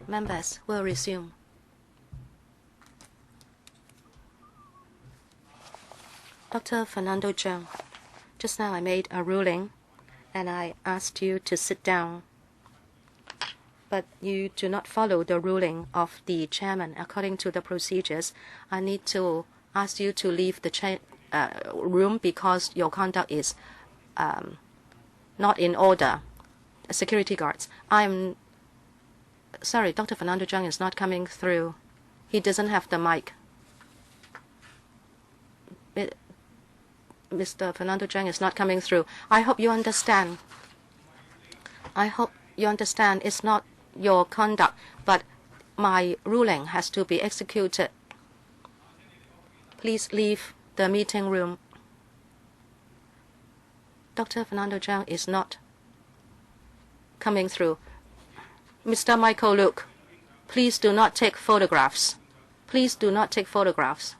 Members will resume. Dr. Fernando Zhang, just now I made a ruling and I asked you to sit down. But you do not follow the ruling of the chairman. According to the procedures, I need to ask you to leave the room because your conduct is not in order. Security guards, I'm sorry, Dr. Fernando Zhang is not coming through. He doesn't have the mic. Mr. Fernando Zhang is not coming through. I hope you understand. I hope you understand it's not your conduct, but my ruling has to be executed. Please leave the meeting room. Dr. Fernando Zhang is not coming through. Mr. Michael Luke, please do not take photographs. Please do not take photographs.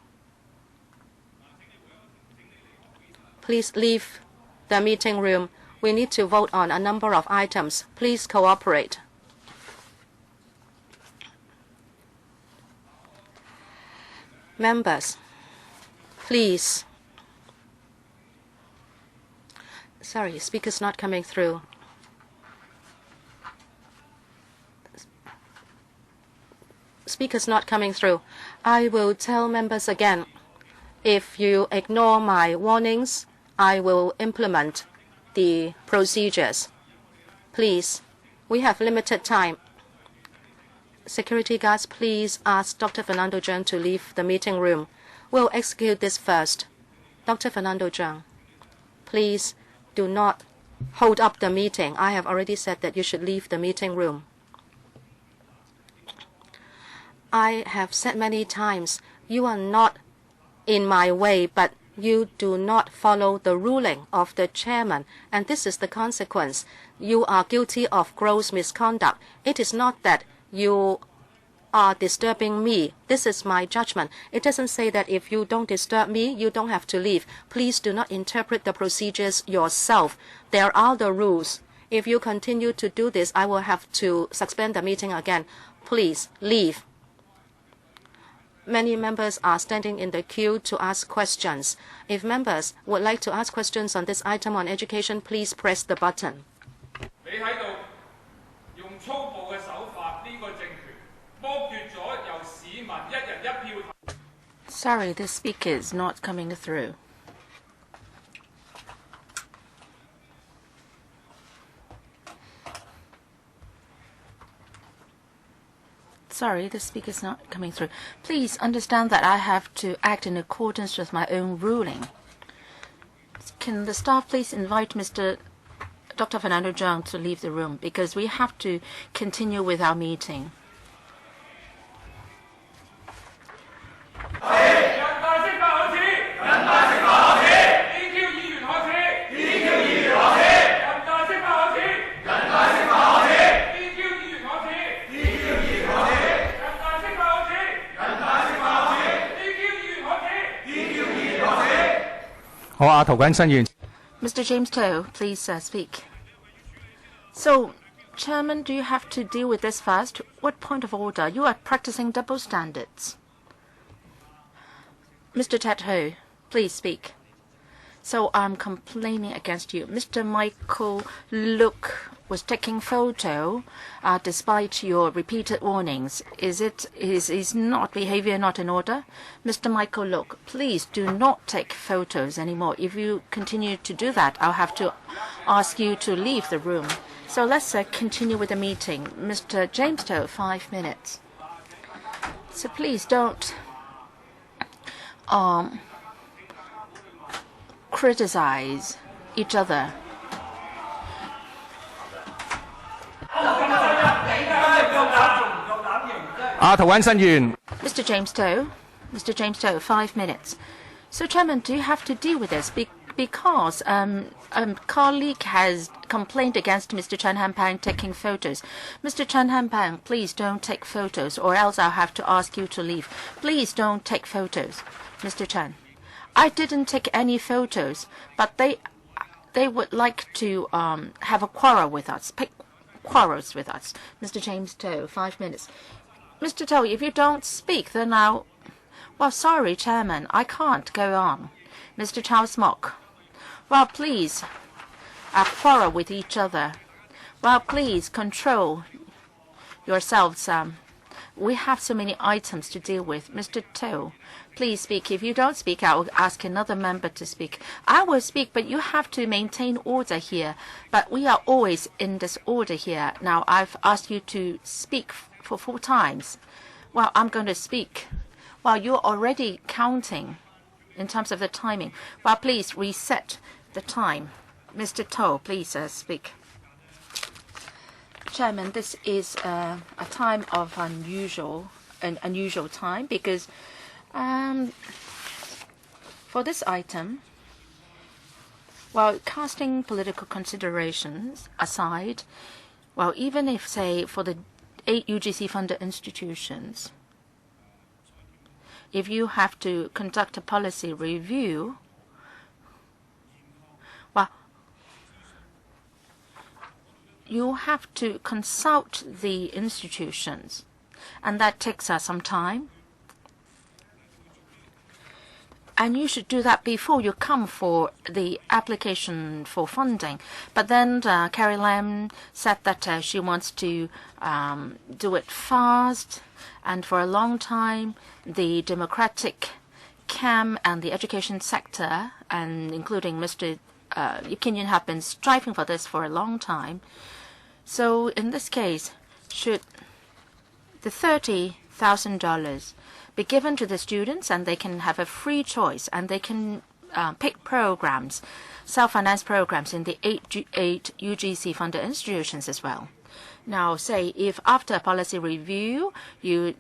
Please leave the meeting room. We need to vote on a number of items. Please cooperate. Members, please. Sorry, speaker's not coming through. Speaker's not coming through. I will tell members again. If you ignore my warnings, I will implement the procedures. Please, we have limited time. Security guards, please ask Dr. Fernando Zhang to leave the meeting room. We'll execute this first. Dr. Fernando Zhang, please do not hold up the meeting. I have already said that you should leave the meeting room. I have said many times, you are not in my way, but you do not follow the ruling of the chairman, and this is the consequence. You are guilty of gross misconduct. It is not that you are disturbing me. This is my judgment. It doesn't say that if you don't disturb me, you don't have to leave. Please do not interpret the procedures yourself. There are the rules. If you continue to do this, I will have to suspend the meeting again. Please leave. Many members are standing in the queue to ask questions. If members would like to ask questions on this item on education, please press the button. Sorry, the speaker is not coming through. Sorry, the speaker is not coming through. Please understand that I have to act in accordance with my own ruling. Can the staff please invite Dr. Fernando Zhang to leave the room because we have to continue with our meeting. Mr. James Toe, please speak. So, Chairman, do you have to deal with this first? What point of order? You are practicing double standards. Mr. Ted Ho, please speak. So I'm complaining against you. Mr. Michael Luke was taking photo despite your repeated warnings. Is not behavior not in order? Mr. Michael Luke, please do not take photos anymore. If you continue to do that, I'll have to ask you to leave the room. So let's continue with the meeting. Mr. James Toe, 5 minutes. So please don't criticize each other. Mr. James Toe, 5 minutes. So, Chairman, do you have to deal with this? Because a colleague has complained against Mr. Chen Hanpang taking photos. Mr. Chen Hanpang, please don't take photos, or else I'll have to ask you to leave. Please don't take photos, Mr. Chen. I didn't take any photos, but they would like to have a quarrel with us. quarrels with us. Mr. James Toe, 5 minutes. Mr. Toe, if you don't speak, then well, sorry, Chairman, I can't go on. Mr. Charles Mock. Well, please, quarrel with each other. Well, please control yourselves. We have so many items to deal with. Mr. Toe, please speak. If you don't speak, I will ask another member to speak. I will speak, but you have to maintain order here. But we are always in this order here. Now, I've asked you to speak for 4 times. Well, I'm going to speak. Well, you're already counting in terms of the timing. Well, please reset the time. Mr. Toe, please speak. Chairman, this is a time of unusual time because for this item, well, casting political considerations aside, well, even if, say, for the 8 UGC-funded institutions, if you have to conduct a policy review, well, you have to consult the institutions, and that takes some time. And you should do that before you come for the application for funding. But then Carrie Lam said that she wants to do it fast. And for a long time, the democratic camp and the education sector, and including Mr. Yukinian, have been striving for this for a long time. So in this case, should the $30,000 be given to the students, and they can have a free choice, and they can pick programs, self-financed programs in the 8 UGC-funded institutions as well. Now, say if after a policy review you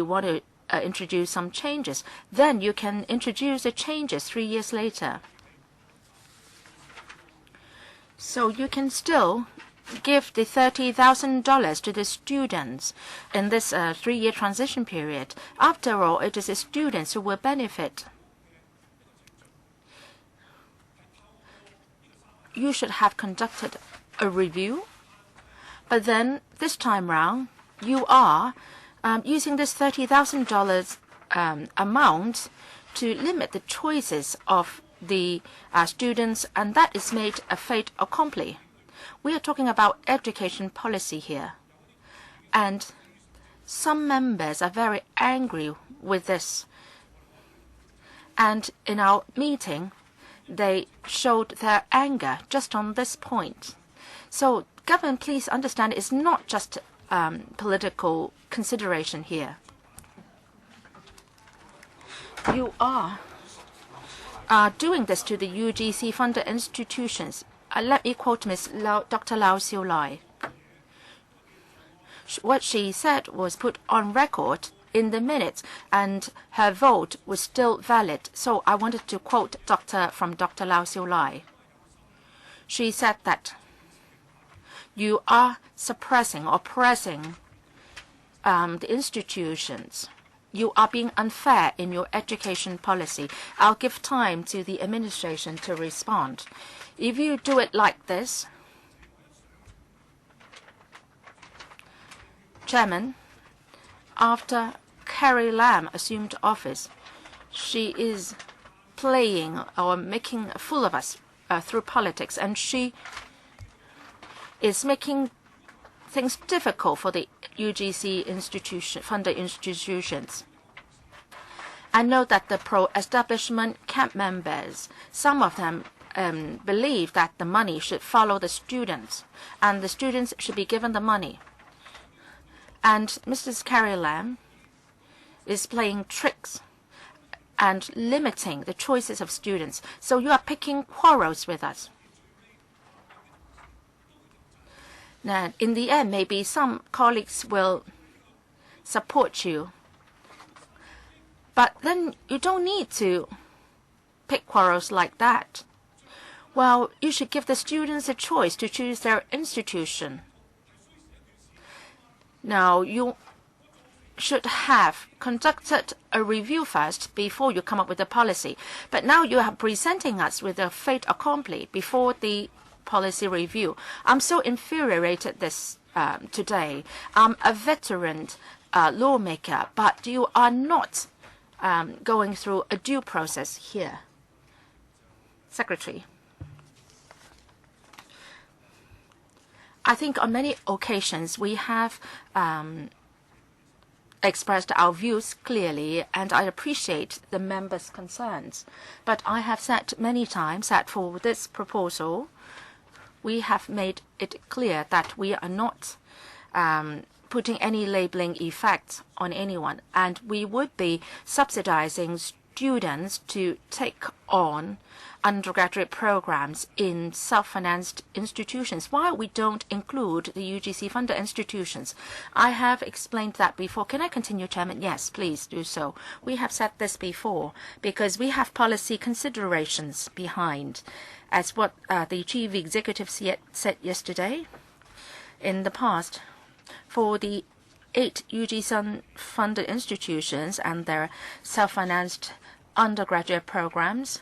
want to introduce some changes, then you can introduce the changes 3 years later. So you can still give the $30,000 to the students in this 3-year transition period. After all, it is the students who will benefit. You should have conducted a review, but then this time round, you are using this $30,000 amount to limit the choices of the students, and that is made a fait accompli. We are talking about education policy here. And some members are very angry with this. And in our meeting, they showed their anger just on this point. So, government, please understand, it's not just political consideration here. You are doing this to the UGC-funded institutions. Let me quote Dr. Lau Xiu-lai. What she said was put on record in the minutes, and her vote was still valid. So I wanted to quote from Dr. Lau Xiu-lai. She said that you are suppressing or oppressing the institutions. You are being unfair in your education policy. I'll give time to the administration to respond. If you do it like this, Chairman, after Carrie Lam assumed office, she is playing or making a fool of us through politics, and she is making things difficult for the UGC funded institutions. I know that the pro-establishment camp members, some of them believe that the money should follow the students, and the students should be given the money. And Mrs. Carrie Lam is playing tricks and limiting the choices of students. So you are picking quarrels with us. Now, in the end, maybe some colleagues will support you. But then you don't need to pick quarrels like that. Well, you should give the students a choice to choose their institution. Now, you should have conducted a review first before you come up with a policy. But now you are presenting us with a fait accompli before the policy review. I'm so infuriated today. I'm a veteran lawmaker, but you are not going through a due process here. Secretary. I think on many occasions we have expressed our views clearly, and I appreciate the members' concerns. But I have said many times that for this proposal, we have made it clear that we are not putting any labeling effects on anyone, and we would be subsidizing students to take on undergraduate programs in self-financed institutions, while we don't include the UGC-funded institutions. I have explained that before. Can I continue, Chairman? Yes, please do so. We have said this before because we have policy considerations behind, as what the Chief Executive said yesterday. In the past, for the 8 UGC-funded institutions and their self-financed undergraduate programs,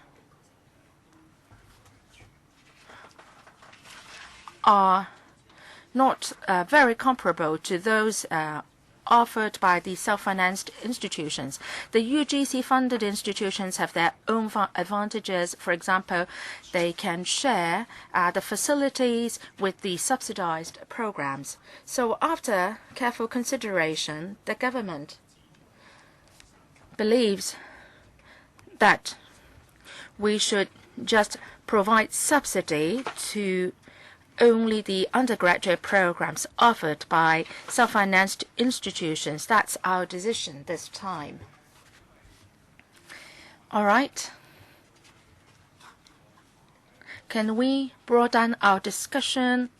are not very comparable to those offered by the self-financed institutions. The UGC-funded institutions have their own advantages. For example, they can share the facilities with the subsidized programs. So after careful consideration, the government believes that we should just provide subsidy to only the undergraduate programs offered by self-financed institutions. That's our decision this time. All right. Can we broaden our discussion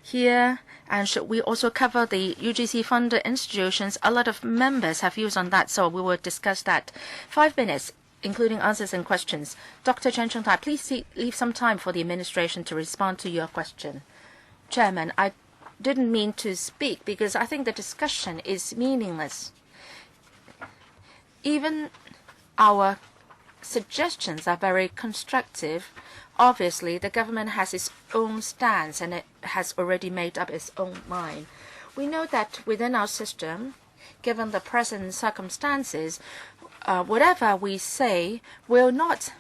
here? And should we also cover the UGC-funded institutions? A lot of members have views on that, so we will discuss that. 5 minutes, including answers and questions. Dr. Chen Chengtai, please leave some time for the administration to respond to your question. Chairman, I didn't mean to speak because I think the discussion is meaningless. Even our suggestions are very constructive. Obviously, the government has its own stance and it has already made up its own mind. We know that within our system, given the present circumstances, whatever we say will not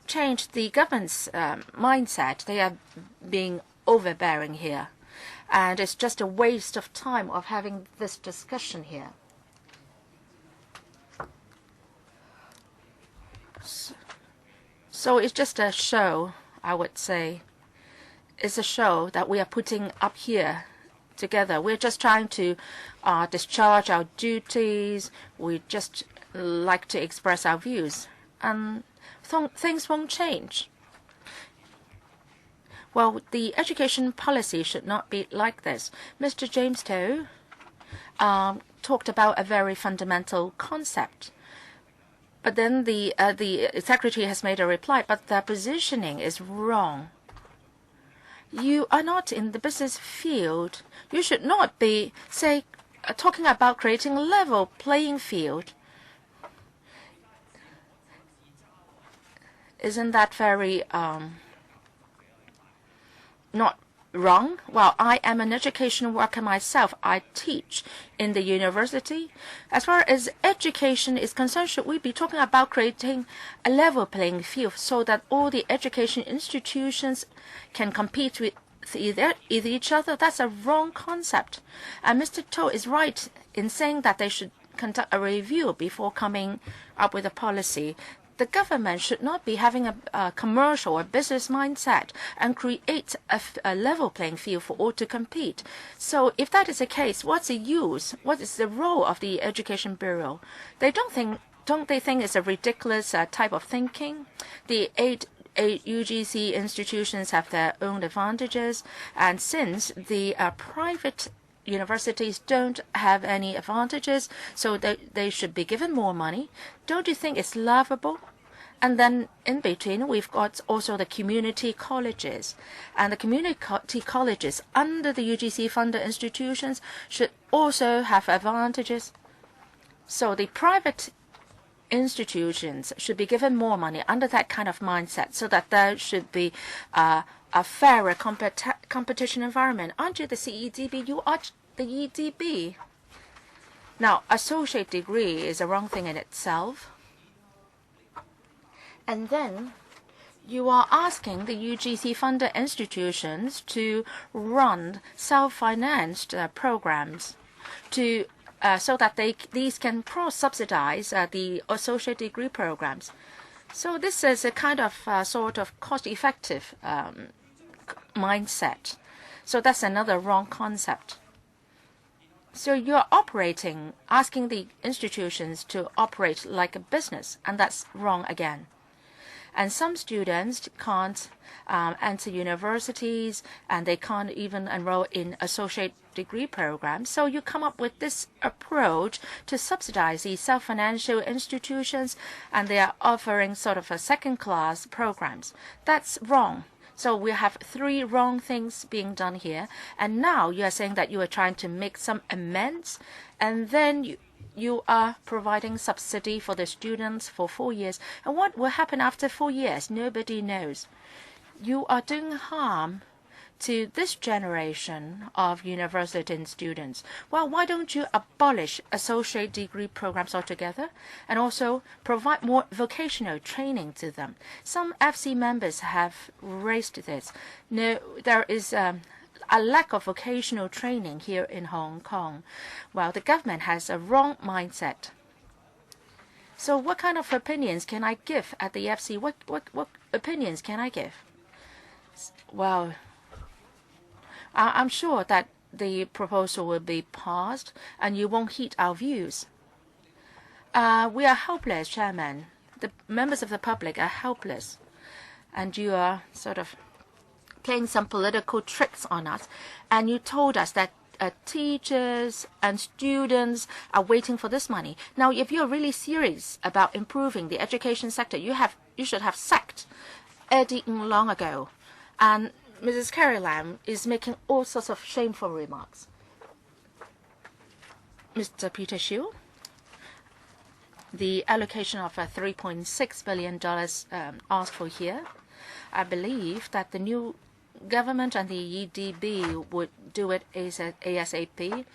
change the government's mindset. They are being overbearing here, and it's just a waste of time of having this discussion here. So it's just a show, I would say. It's a show that we are putting up here together. We're just trying to discharge our duties. We just like to express our views, and things won't change. Well, the education policy should not be like this. Mr. James To talked about a very fundamental concept. But then the Secretary has made a reply, but the positioning is wrong. You are not in the business field. You should not be, say, talking about creating a level playing field. Isn't that very not wrong? Well, I am an education worker myself. I teach in the university. As far as education is concerned, should we be talking about creating a level playing field so that all the education institutions can compete with each other? That's a wrong concept. And Mr. To is right in saying that they should conduct a review before coming up with a policy. The government should not be having a commercial or business mindset and create a level playing field for all to compete. So if that is the case, what's the use? What is the role of the Education Bureau? Don't they think it's a ridiculous type of thinking? The eight UGC institutions have their own advantages, and since the private universities don't have any advantages, so they should be given more money. Don't you think it's laughable? And then in between, we've got also the community colleges. And the community colleges under the UGC-funded institutions should also have advantages. So the private institutions should be given more money under that kind of mindset, so that there should be a fairer competition environment. Aren't you the CEDB? You are the EDB. Now, associate degree is a wrong thing in itself. And then you are asking the UGC-funded institutions to run self-financed programs to so that these can cross-subsidize the associate degree programs. So this is a kind of sort of cost-effective mindset. So that's another wrong concept. So you're asking the institutions to operate like a business, and that's wrong again. And some students can't enter universities, and they can't even enroll in associate degree programs. So you come up with this approach to subsidize these self-financial institutions, and they are offering sort of a second-class programs. That's wrong. So we have 3 wrong things being done here. And now you are saying that you are trying to make some amends, and then you are providing subsidy for the students for 4 years. And what will happen after 4 years? Nobody knows. You are doing harm to this generation of university students. Well, why don't you abolish associate degree programs altogether and also provide more vocational training to them? Some FC members have raised this. No, there is a lack of vocational training here in Hong Kong. Well, the government has a wrong mindset. So what kind of opinions can I give at the FC? What opinions can I give? Well, I'm sure that the proposal will be passed and you won't heed our views. We are helpless, Chairman. The members of the public are helpless. And you are sort of playing some political tricks on us. And you told us that teachers and students are waiting for this money. Now, if you're really serious about improving the education sector, you should have sacked Eddie Ng long ago. And Mrs. Carrie Lam is making all sorts of shameful remarks. Mr. Peter Shiu, the allocation of $3.6 billion asked for here, I believe that the new government and the EDB would do it ASAP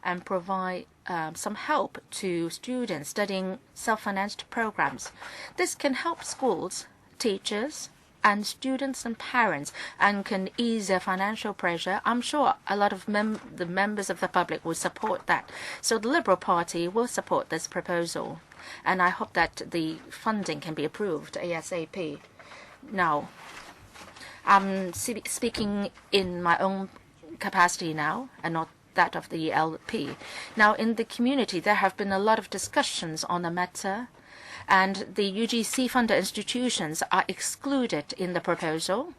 and provide some help to students studying self-financed programs. This can help schools, teachers, and students and parents, and can ease their financial pressure. I'm sure a lot of the members of the public will support that. So the Liberal Party will support this proposal, and I hope that the funding can be approved ASAP. Now, I'm speaking in my own capacity now, and not that of the LP. Now, in the community, there have been a lot of discussions on the matter, and the UGC-funded institutions are excluded in the proposal.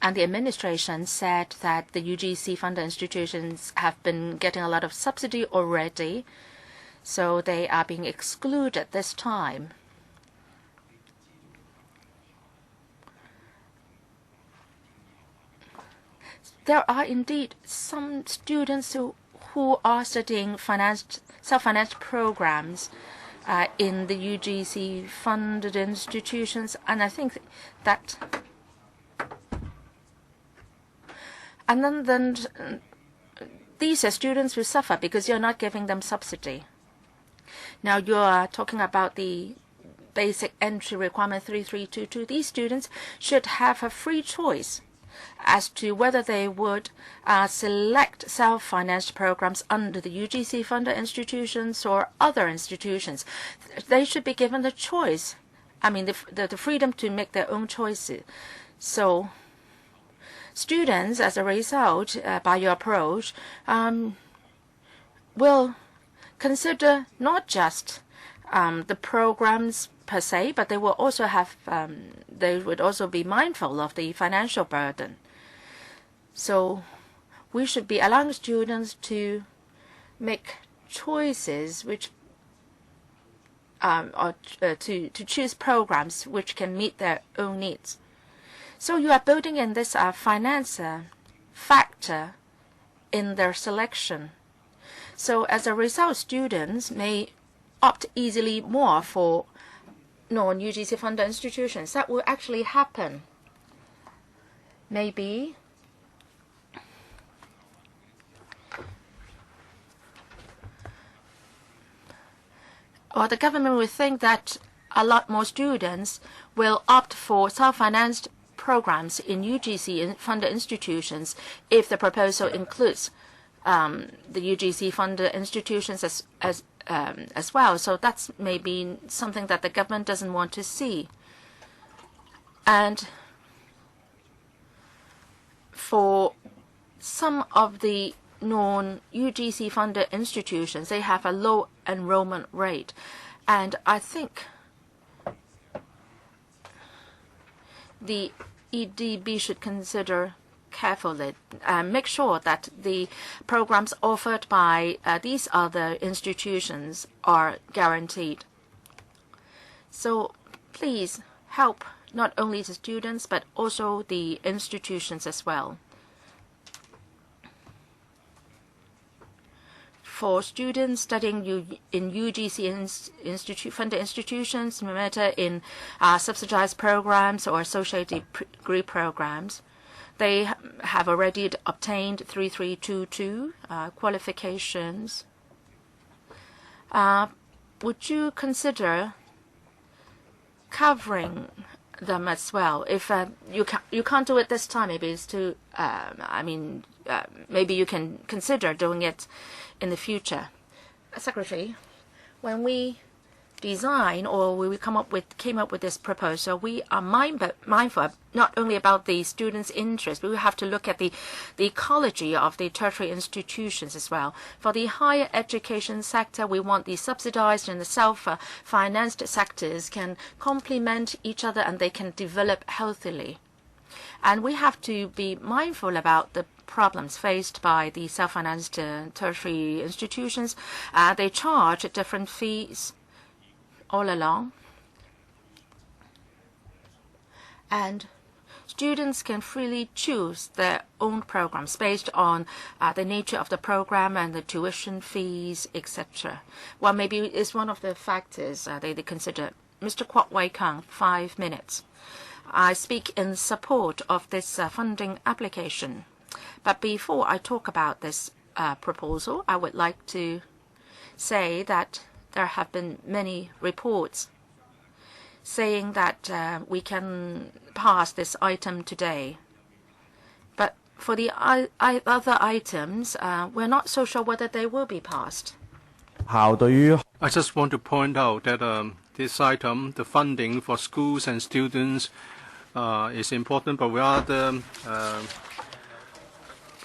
And the administration said that the UGC-funded institutions have been getting a lot of subsidy already, so they are being excluded this time. There are indeed some students who are studying self-financed programs in the UGC-funded institutions, and I think that, and then these are students who suffer because you're not giving them subsidy. Now you are talking about the basic entry requirement 3322. These students should have a free choice as to whether they would select self-financed programs under the UGC-funded institutions or other institutions. They should be given the choice, the freedom to make their own choices. So students, as a result, by your approach, will consider not just the programs per se, but they will also have they would also be mindful of the financial burden. So we should be allowing students to make choices which or to choose programs which can meet their own needs. So you are building in this finance factor in their selection. So as a result, students may opt easily more for non-UGC funded institutions. That will actually happen. Maybe or the government will think that a lot more students will opt for self-financed programs in UGC funded institutions if the proposal includes the UGC funded institutions as well. So that's maybe something that the government doesn't want to see. And for some of the non-UGC funded institutions, they have a low enrollment rate. And I think the EDB should consider carefully and make sure that the programs offered by these other institutions are guaranteed. So please help not only the students but also the institutions as well. For students studying in UGC funded institutions, no matter in subsidized programs or associated degree programs, they have already obtained 3322 qualifications. Would you consider covering them as well? If you can't do it this time, maybe it's too. Maybe you can consider doing it in the future. Secretary, when we design or we came up with this proposal, we are mindful not only about the students' interest, but we have to look at the ecology of the tertiary institutions as well. For the higher education sector, we want the subsidized and the self-financed sectors can complement each other and they can develop healthily. And we have to be mindful about the problems faced by the self-financed tertiary institutions. They charge different fees all along. And students can freely choose their own programs based on the nature of the program and the tuition fees, etc. Well, maybe it's one of the factors they consider. Mr. Kwok Wai Kang, 5 minutes. I speak in support of this funding application. But before I talk about this proposal, I would like to say that there have been many reports saying that we can pass this item today. But for the other items, we're not so sure whether they will be passed. I just want to point out that this item, the funding for schools and students, is important, but we are the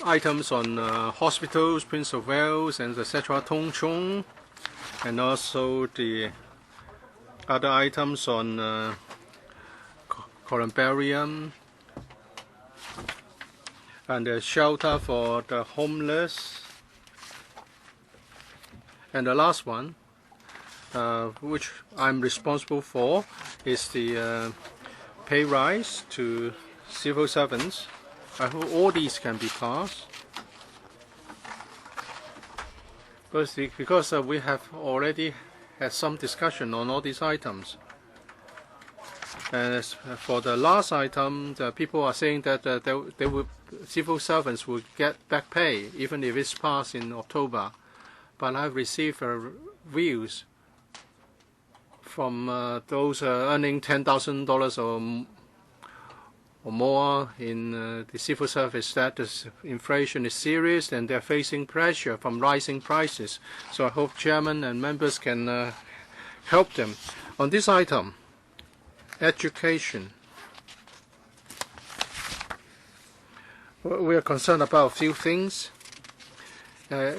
items on hospitals, Prince of Wales, and etc. Tung Chung, and also the other items on columbarium and the shelter for the homeless. And the last one, which I'm responsible for, is the pay rise to civil servants. I hope all these can be passed. Because we have already had some discussion on all these items. And as for the last item, the people are saying that civil servants will get back pay even if it's passed in October. But I've received views from those earning $10,000 or more in the civil service that the inflation is serious and they're facing pressure from rising prices. So I hope chairman and members can help them. On this item, education, we are concerned about a few things.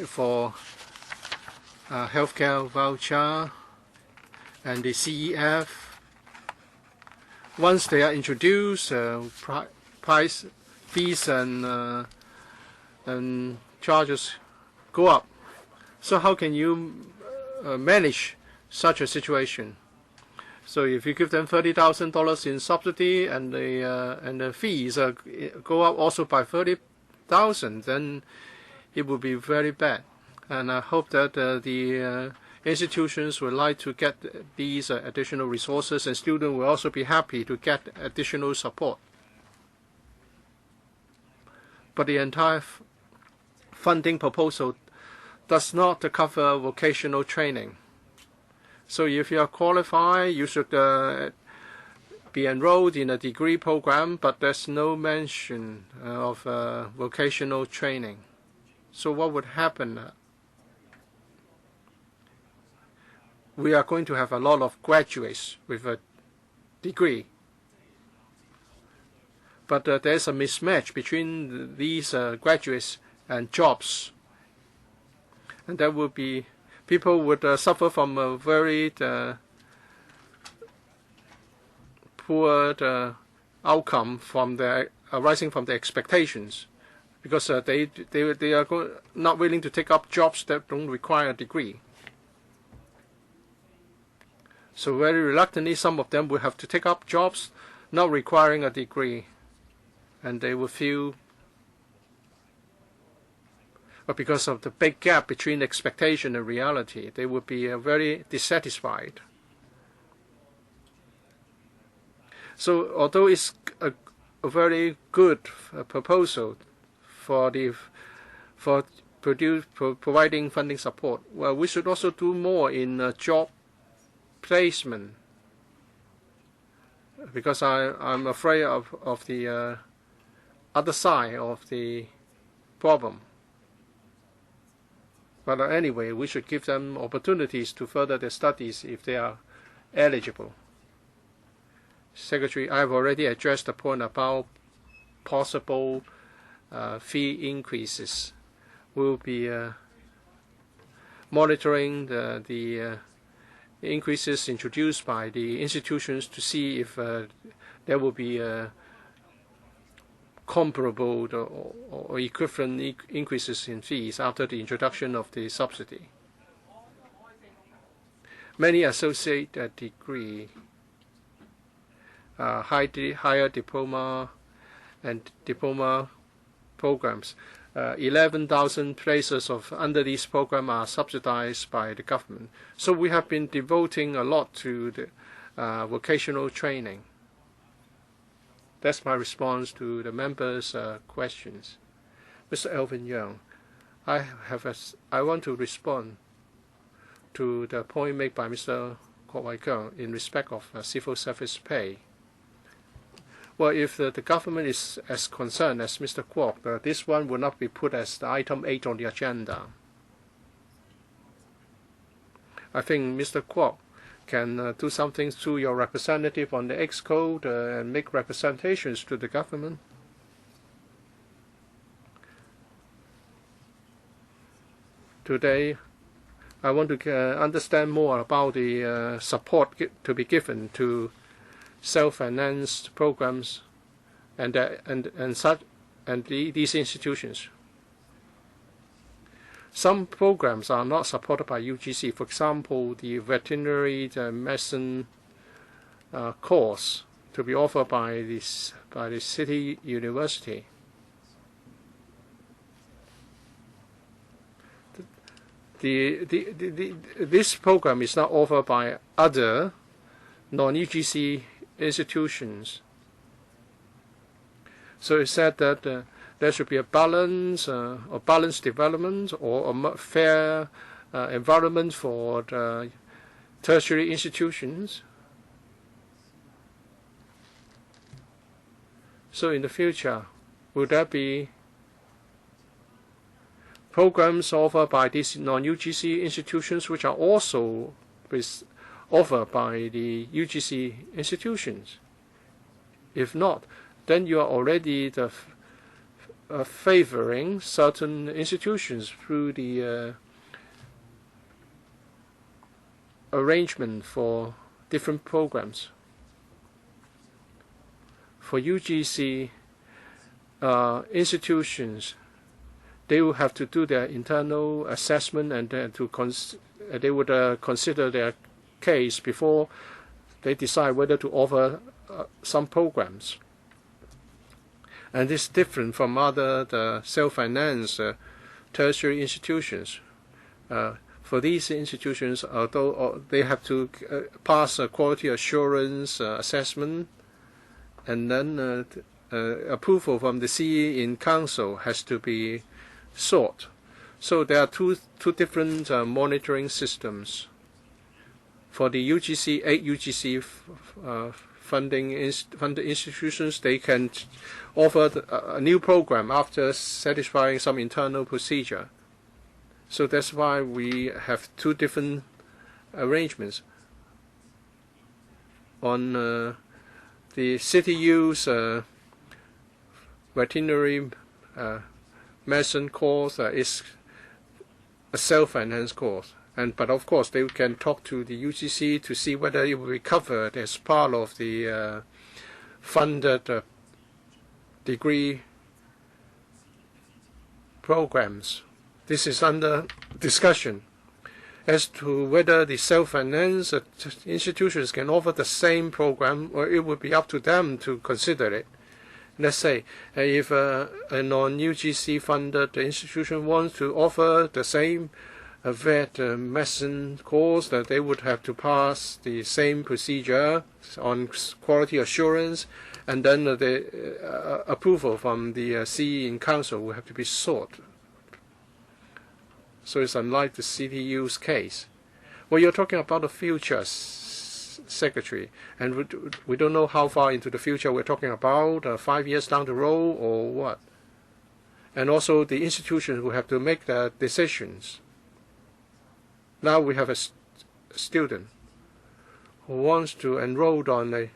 For healthcare voucher and the CEF, once they are introduced, price, fees and charges go up. So how can you manage such a situation? So if you give them $30,000 in subsidy and the fees go up also by $30,000, then it would be very bad. And I hope that the institutions would like to get these additional resources, and students will also be happy to get additional support. But the entire funding proposal does not cover vocational training. So if you are qualified, you should be enrolled in a degree program, but there's no mention of vocational training. So what would happen? We are going to have a lot of graduates with a degree. But there's a mismatch between these graduates and jobs. And there will be people would suffer from a very poor outcome from arising from the expectations, because they are not willing to take up jobs that don't require a degree. So very reluctantly, some of them will have to take up jobs not requiring a degree, and they will feel, but because of the big gap between expectation and reality, they would be very dissatisfied. So although it's a very good proposal for providing funding support, well, we should also do more in job placement, because I'm afraid of the other side of the problem. But anyway, we should give them opportunities to further their studies if they are eligible. Secretary, I have already addressed the point about possible fee increases. We'll be monitoring the increases introduced by the institutions to see if there will be comparable or equivalent increases in fees after the introduction of the subsidy. Many associate degree, higher diploma and diploma programs, 11,000 places under this program are subsidized by the government. So we have been devoting a lot to the vocational training. That's my response to the members' questions. Mr. Alvin Young, I want to respond to the point made by Mr. Kwok Wai Keung in respect of civil service pay. Well, if the government is as concerned as Mr. Kwok, this one will not be put as the item 8 on the agenda. I think Mr. Kwok can do something through your representative on the X code and make representations to the government. Today, I want to understand more about the support to be given to self-financed programs and these institutions. Some programs are not supported by UGC. For example, the veterinary medicine course to be offered by the city university. This program is not offered by other non-UGC institutions. So it said that there should be a balance, or balanced development, or a fair environment for the tertiary institutions. So in the future, will there be programs offered by these non-UGC institutions which are also offered by the UGC institutions? If not, then you are already favoring certain institutions through the arrangement for different programs. For UGC institutions, they will have to do their internal assessment, and they would consider their case before they decide whether to offer some programs. And this is different from other self-financed tertiary institutions. For these institutions, although they have to pass a quality assurance assessment, and then approval from the CE in Council has to be sought. So there are two different monitoring systems. For the UGC, 8 UGC funded institutions, they can offer a new program after satisfying some internal procedure. So that's why we have two different arrangements. On the CTU's veterinary medicine course is a self-financed course, but of course they can talk to the UGC to see whether it will be covered as part of the funded degree programs. This is under discussion. As to whether the self-financed institutions can offer the same program, or it would be up to them to consider it. Let's say if a non-UGC funded institution wants to offer the same vet medicine course, that they would have to pass the same procedure on quality assurance, and then the approval from the CE in Council will have to be sought. So it's unlike the CTU's case. Well, you're talking about the future, Secretary, and we don't know how far into the future we're talking about, 5 years down the road or what. And also the institutions will have to make their decisions. Now we have a student who wants to enroll on a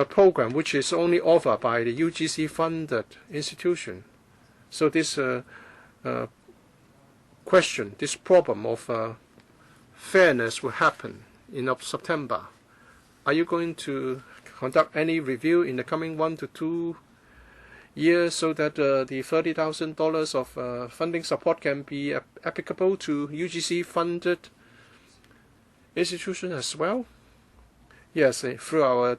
program which is only offered by the UGC-funded institution. So this question, this problem of fairness will happen in September. Are you going to conduct any review in the coming 1 to 2 years so that the $30,000 of funding support can be applicable to UGC-funded institutions as well? Yes, through our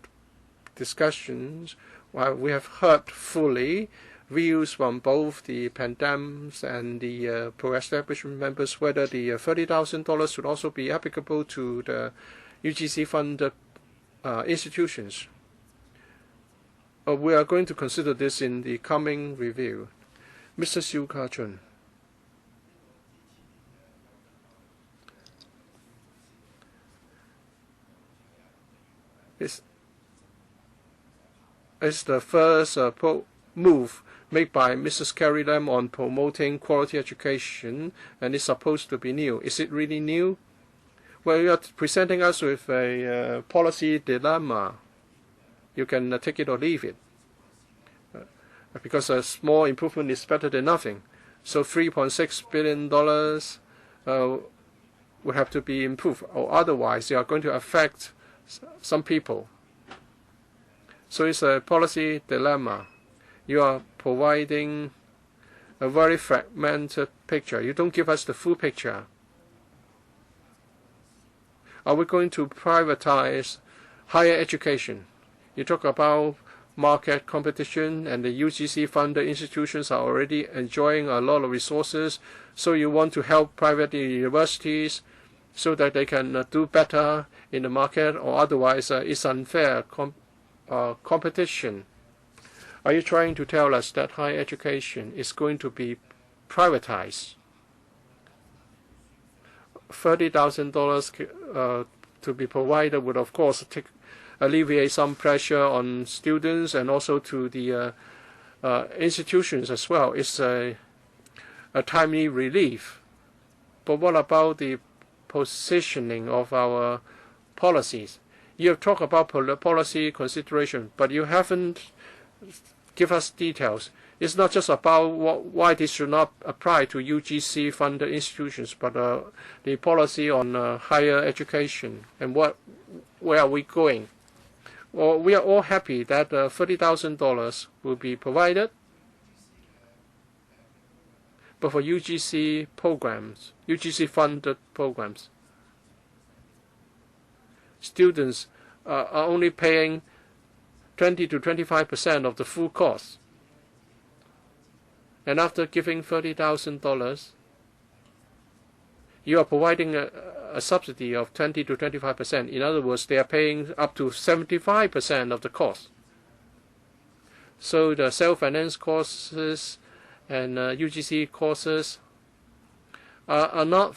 discussions, we have heard fully views from both the Pandams and the pro-establishment members whether the $30,000 should also be applicable to the UGC-funded institutions. We are going to consider this in the coming review. Mr. Siu Ka-chun. It's the first move made by Mrs. Carrie Lam on promoting quality education, and it's supposed to be new. Is it really new? Well, you are presenting us with a policy dilemma. You can take it or leave it, because a small improvement is better than nothing. So $3.6 billion will have to be improved, or otherwise they are going to affect some people. So it's a policy dilemma. You are providing a very fragmented picture. You don't give us the full picture. Are we going to privatize higher education? You talk about market competition, and the UGC-funded institutions are already enjoying a lot of resources, so you want to help private universities so that they can do better in the market, or otherwise it's unfair competition. Are you trying to tell us that higher education is going to be privatized? $30,000 to be provided would, of course, alleviate some pressure on students and also to the institutions as well. It's a timely relief. But what about the positioning of our policies? You have talked about policy consideration, but you haven't give us details. It's not just about why this should not apply to UGC-funded institutions, but the policy on higher education and where are we going. Well, we are all happy that $30,000 will be provided, but for UGC programs, UGC-funded programs, students are only paying 20 to 25% of the full cost. and after giving $30,000, you are providing a subsidy of 20 to 25%. In other words, they are paying up to 75% of the cost. So the self-finance courses and UGC courses are not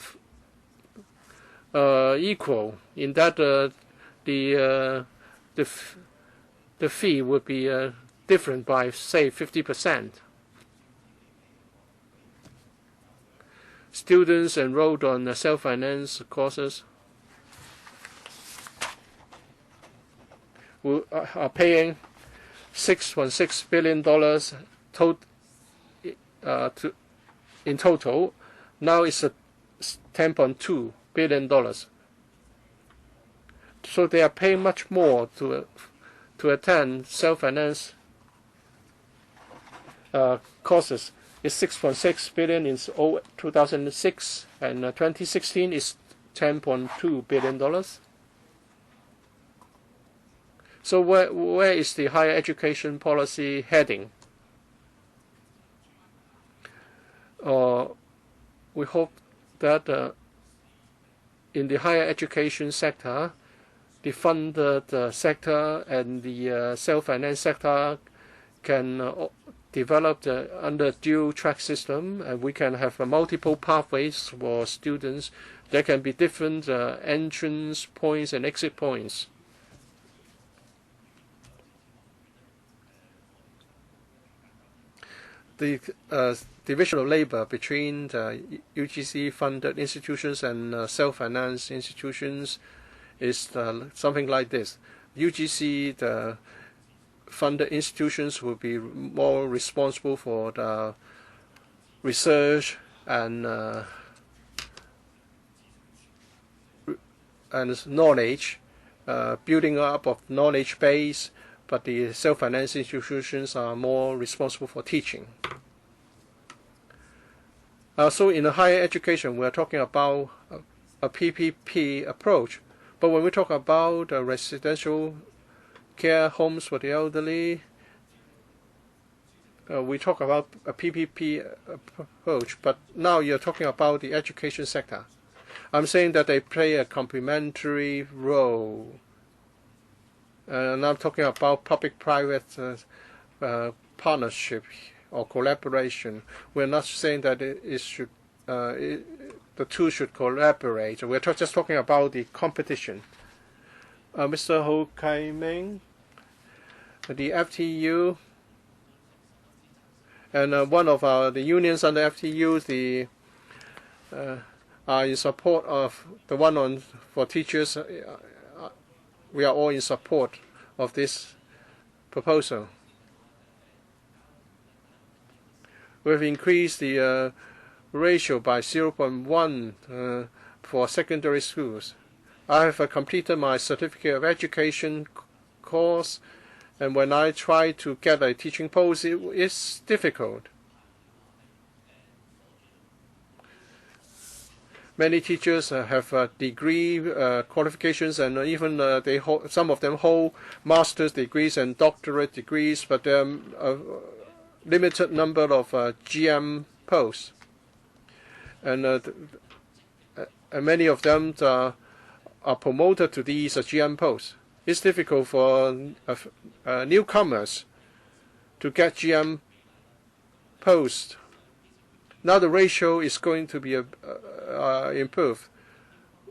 equal in that the fee would be different by, say, 50%. Students enrolled on self-finance courses are paying $6.6 billion in total. Now it's $10.2 billion. So they are paying much more to attend self-finance courses. It's $6.6 billion in 2006, and 2016 is $10.2 billion. So where is the higher education policy heading? We hope that in the higher education sector, the funded sector and the self-finance sector can develop under dual-track system, and we can have multiple pathways for students. There can be different entrance points and exit points. The division of labor between the UGC-funded institutions and self-finance institutions is something like this. UGC, the funded institutions will be more responsible for the research and knowledge, building up of knowledge base, but the self-finance institutions are more responsible for teaching. So in the higher education, we are talking about a PPP approach, but when we talk about residential care homes for the elderly, we talk about a PPP approach, but now you're talking about the education sector. I'm saying that they play a complementary role. And I'm talking about public-private partnership or collaboration. We're not saying that the two should collaborate. We're just talking about the competition. Mr. Ho Kai-ming, the FTU, and one of the unions under FTU, are in support of the one for teachers. We are all in support of this proposal. We've increased the ratio by 0.1 for secondary schools. I have completed my certificate of education course, and when I try to get a teaching post, it's difficult. Many teachers have degree qualifications, and even some of them hold master's degrees and doctorate degrees, but there are a limited number of GM posts, and many of them are promoted to these GM posts. It's difficult for newcomers to get GM posts. Now the ratio is going to be improved.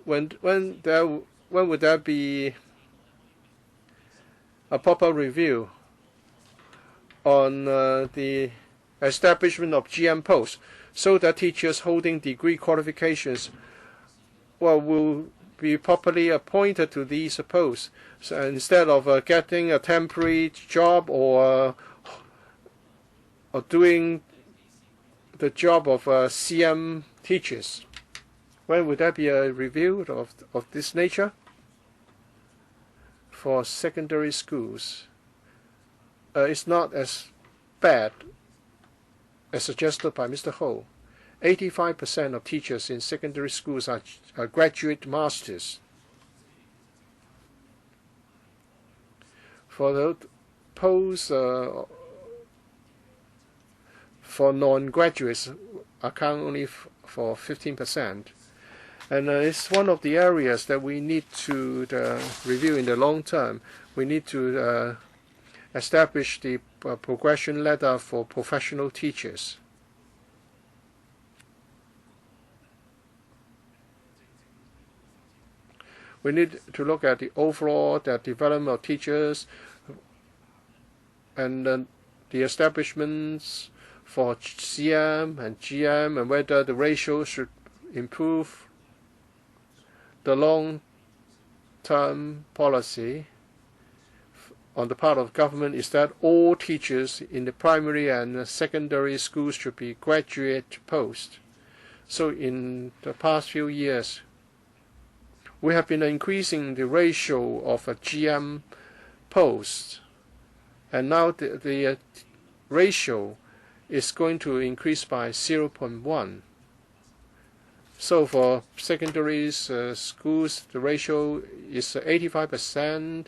When would there be a proper review on the establishment of GM posts, so that teachers holding degree qualifications will be properly appointed to these posts, so instead of getting a temporary job or doing the job of CM teachers? When would there be a review of this nature? For secondary schools, it's not as bad as suggested by Mr. Ho. 85% of teachers in secondary schools are graduate masters. For the post for non-graduates account only for 15%. And it's one of the areas that we need to review in the long term. We need to establish the progression ladder for professional teachers. We need to look at the overall development of teachers and the establishments for CM and GM and whether the ratio should improve. The long-term policy on the part of government is that all teachers in the primary and secondary schools should be graduate post. So in the past few years, we have been increasing the ratio of a GM post, and now the ratio is going to increase by 0.1. So for secondary schools, the ratio is 85%,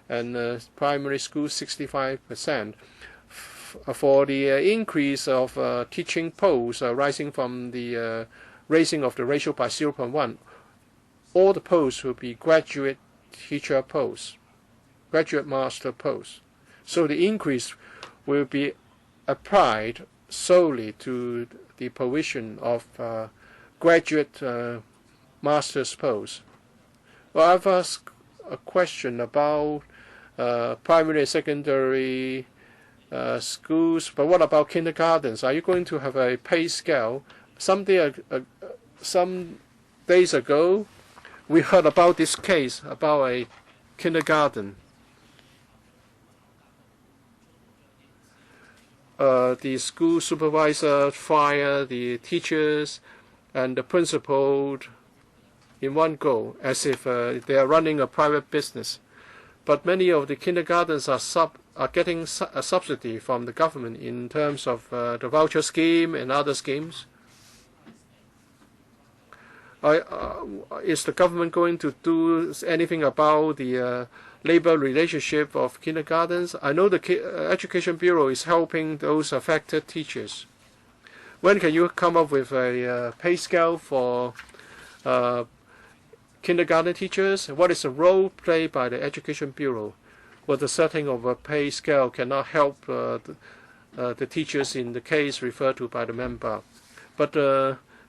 and primary schools 65%. For the increase of teaching posts rising from the raising of the ratio by 0.1, all the posts will be graduate teacher posts, graduate master posts. So the increase will be applied solely to the provision of graduate master's posts. Well, I've asked a question about primary and secondary schools, but what about kindergartens? Are you going to have a pay scale? Some days ago, we heard about this case about a kindergarten. The school supervisor fired the teachers and the principal in one go, as if they are running a private business. But many of the kindergartens are getting a subsidy from the government in terms of the voucher scheme and other schemes. Is the government going to do anything about the labor relationship of kindergartens? I know the Education Bureau is helping those affected teachers. When can you come up with a pay scale for kindergarten teachers? What is the role played by the Education Bureau? Well, the setting of a pay scale cannot help the teachers in the case referred to by the member. But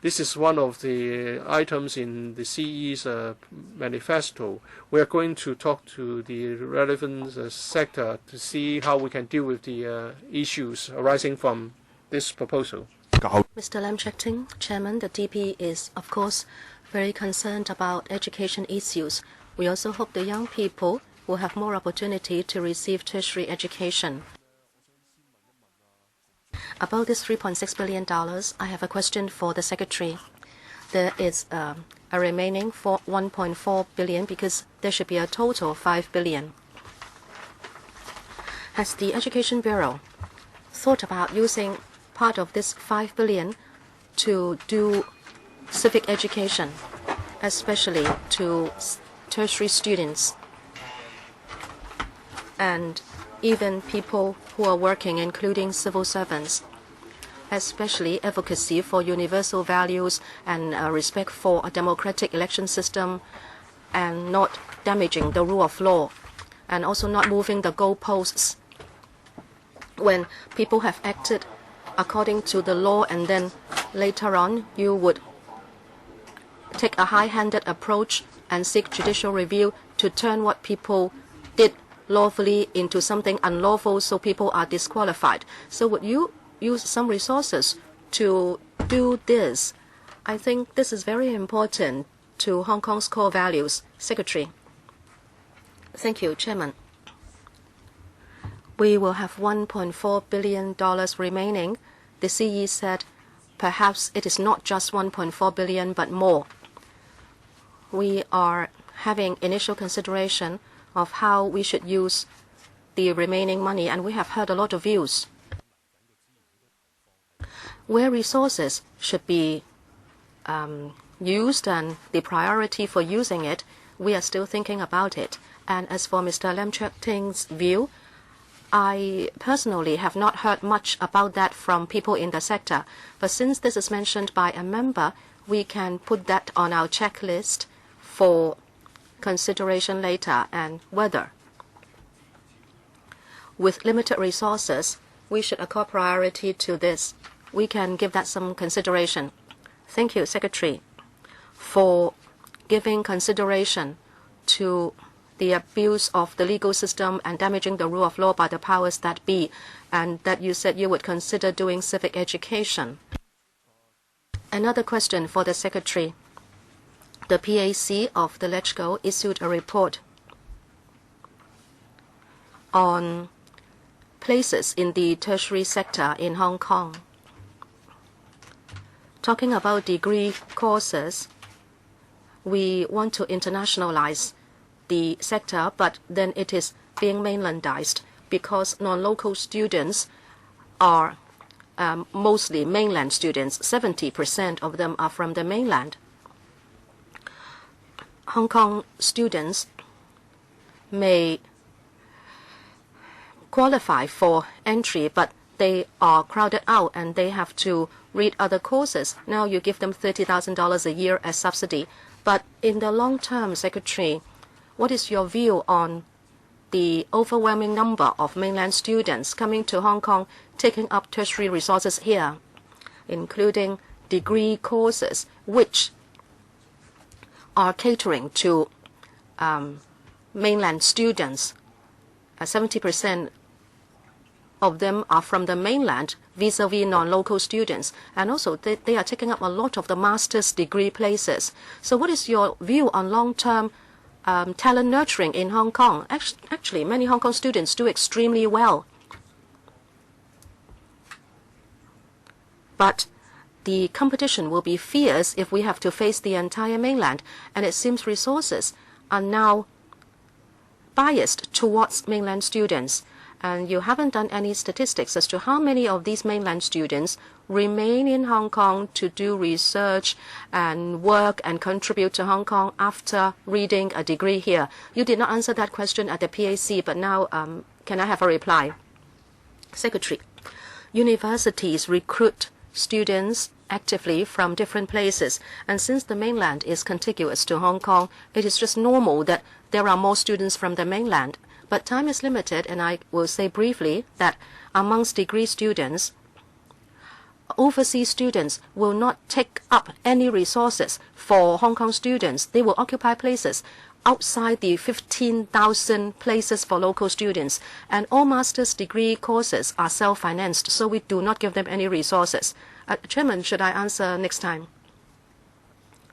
this is one of the items in the CE's manifesto. We are going to talk to the relevant sector to see how we can deal with the issues arising from this proposal. Mr. Lam Cheuk-ting, Chairman, the DP is, of course, very concerned about education issues. We also hope the young people will have more opportunity to receive tertiary education. About this $3.6 billion, I have a question for the Secretary. There is a remaining for $1.4 billion because there should be a total of $5 billion. Has the Education Bureau thought about using part of this $5 billion to do civic education, especially to tertiary students and even people who are working, including civil servants, especially advocacy for universal values and respect for a democratic election system and not damaging the rule of law and also not moving the goalposts when people have acted according to the law and then later on you would take a high-handed approach and seek judicial review to turn what people did lawfully into something unlawful so people are disqualified. So would you use some resources to do this? I think this is very important to Hong Kong's core values. Secretary. Thank you, Chairman. We will have $1.4 billion remaining. The CE said perhaps it is not just $1.4 billion but more. We are having initial consideration of how we should use the remaining money, and we have heard a lot of views. Where resources should be used and the priority for using it, we are still thinking about it. And as for Mr. Lam Cheuk-ting's view, I personally have not heard much about that from people in the sector. But since this is mentioned by a member, we can put that on our checklist for consideration later, and whether, with limited resources, we should accord priority to this. We can give that some consideration. Thank you, Secretary, for giving consideration to the abuse of the legal system and damaging the rule of law by the powers that be, and that you said you would consider doing civic education. Another question for the Secretary. The PAC of the LegCo issued a report on places in the tertiary sector in Hong Kong. Talking about degree courses, we want to internationalize the sector, but then it is being mainlandized because non-local students are mostly mainland students. 70% of them are from the mainland. Hong Kong students may qualify for entry, but they are crowded out and they have to read other courses. Now you give them $30,000 a year as subsidy. But in the long term, Secretary, what is your view on the overwhelming number of mainland students coming to Hong Kong, taking up tertiary resources here, including degree courses, which are catering to mainland students? 70% of them are from the mainland vis-a-vis non-local students. And also they are taking up a lot of the master's degree places. So what is your view on long-term talent nurturing in Hong Kong? Actually, many Hong Kong students do extremely well. But the competition will be fierce if we have to face the entire mainland. And it seems resources are now biased towards mainland students. And you haven't done any statistics as to how many of these mainland students remain in Hong Kong to do research and work and contribute to Hong Kong after reading a degree here. You did not answer that question at the PAC, but now can I have a reply? Secretary, universities recruit students actively from different places. And since the mainland is contiguous to Hong Kong, it is just normal that there are more students from the mainland. But time is limited, and I will say briefly that amongst degree students, overseas students will not take up any resources for Hong Kong students. They will occupy places outside the 15,000 places for local students. And all master's degree courses are self-financed, so we do not give them any resources. Chairman, should I answer next time?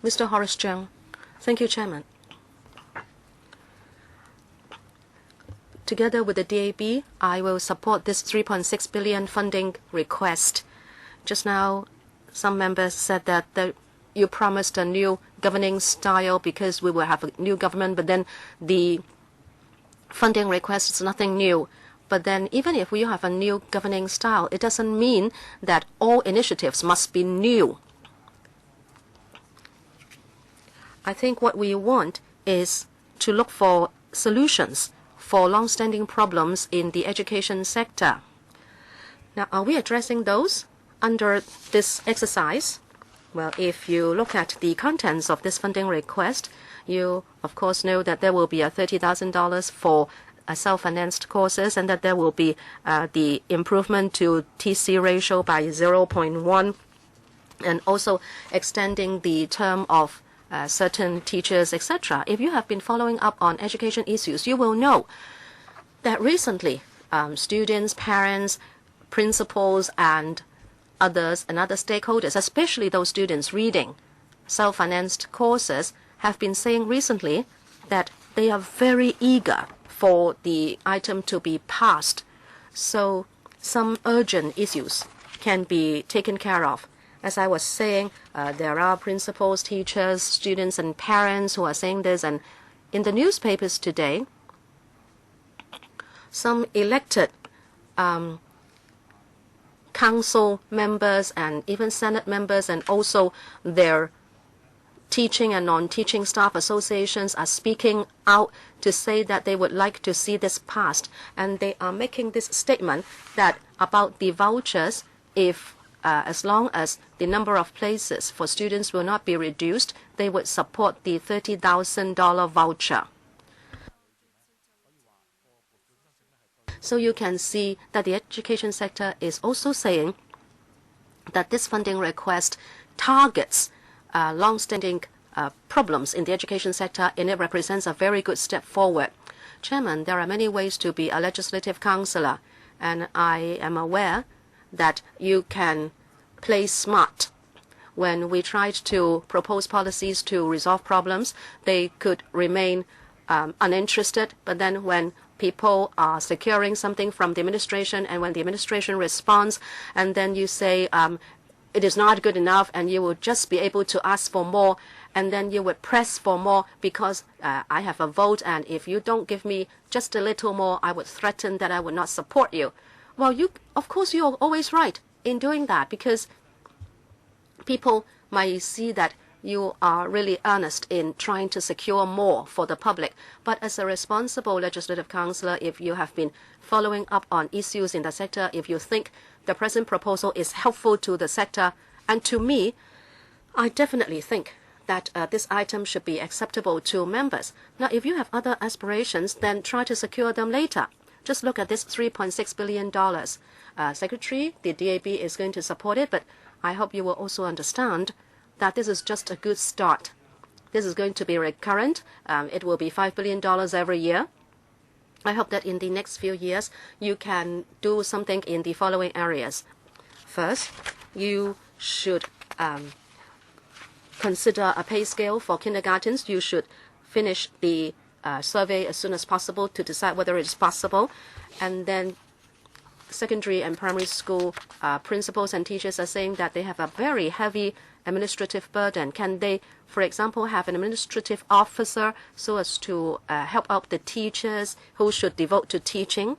Mr. Horace Cheung. Thank you, Chairman. Together with the DAB, I will support this 3.6 billion funding request. Just now, some members said that you promised a new governing style because we will have a new government, but then the funding request is nothing new. But then even if we have a new governing style, it doesn't mean that all initiatives must be new. I think what we want is to look for solutions for long-standing problems in the education sector. Now, are we addressing those under this exercise? Well, if you look at the contents of this funding request, you of course know that there will be a $30,000 for self-financed courses, and that there will be the improvement to TC ratio by 0.1, and also extending the term of certain teachers, etc. If you have been following up on education issues, you will know that recently students, parents, principals, and others and other stakeholders, especially those students reading self-financed courses, have been saying recently that they are very eager for the item to be passed. So some urgent issues can be taken care of. As I was saying, there are principals, teachers, students, and parents who are saying this. And in the newspapers today, some elected council members and even Senate members, and also their teaching and non-teaching staff associations are speaking out to say that they would like to see this passed. And they are making this statement that about the vouchers, if as long as the number of places for students will not be reduced, they would support the $30,000 voucher. So you can see that the education sector is also saying that this funding request targets long-standing problems in the education sector, and it represents a very good step forward. Chairman, there are many ways to be a legislative councillor, and I am aware that you can play smart. When we tried to propose policies to resolve problems, they could remain uninterested, but then when people are securing something from the administration, and when the administration responds, and then you say it is not good enough, and you will just be able to ask for more, and then you would press for more because I have a vote, and if you don't give me just a little more, I would threaten that I would not support you. Well, of course, you're always right in doing that, because people might see that you are really earnest in trying to secure more for the public. But as a responsible legislative councillor, if you have been following up on issues in the sector, if you think the present proposal is helpful to the sector and to me, I definitely think that this item should be acceptable to members. Now, if you have other aspirations, then try to secure them later. Just look at this $3.6 billion. Secretary, the DAB is going to support it, but I hope you will also understand that this is just a good start. This is going to be recurrent. It will be $5 billion every year. I hope that in the next few years, you can do something in the following areas. First, you should consider a pay scale for kindergartens. You should finish the survey as soon as possible to decide whether it is possible. And then secondary and primary school principals and teachers are saying that they have a very heavy administrative burden. Can they, for example, have an administrative officer so as to help out the teachers who should devote to teaching?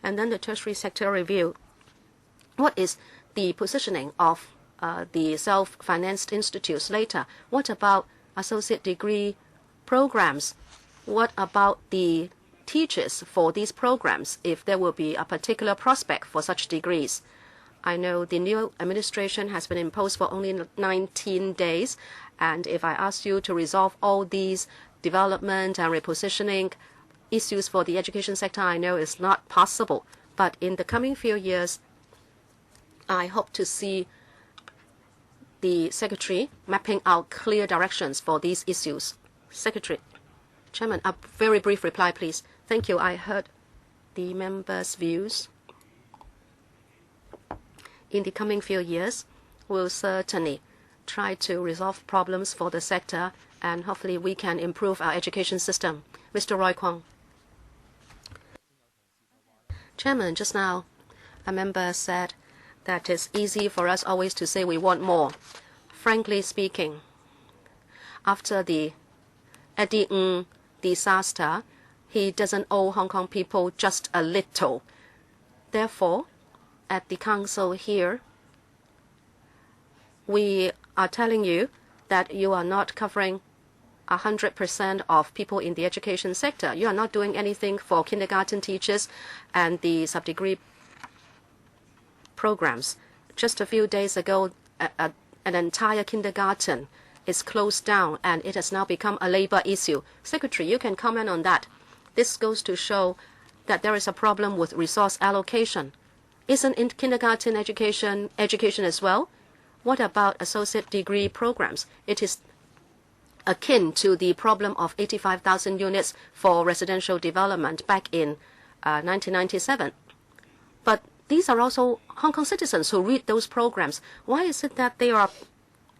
And then the tertiary sector review. What is the positioning of the self-financed institutes later? What about associate degree programs? What about the teachers for these programs if there will be a particular prospect for such degrees? I know the new administration has been imposed for only 19 days, and if I ask you to resolve all these development and repositioning issues for the education sector, I know it's not possible. But in the coming few years, I hope to see the Secretary mapping out clear directions for these issues. Secretary. Chairman, a very brief reply, please. Thank you. I heard the members' views. In the coming few years, we'll certainly try to resolve problems for the sector, and hopefully we can improve our education system. Mr. Roy Kwong. Chairman, just now, a member said that it's easy for us always to say we want more. Frankly speaking, after the Eddie Ng disaster, he doesn't owe Hong Kong people just a little. Therefore, at the council here, we are telling you that you are not covering 100% of people in the education sector. You are not doing anything for kindergarten teachers and the sub-degree programs. Just a few days ago, an entire kindergarten is closed down, and it has now become a labor issue. Secretary, you can comment on that. This goes to show that there is a problem with resource allocation. Isn't in kindergarten education as well? What about associate degree programs? It is akin to the problem of 85,000 units for residential development back in 1997. But these are also Hong Kong citizens who read those programs. Why is it that they are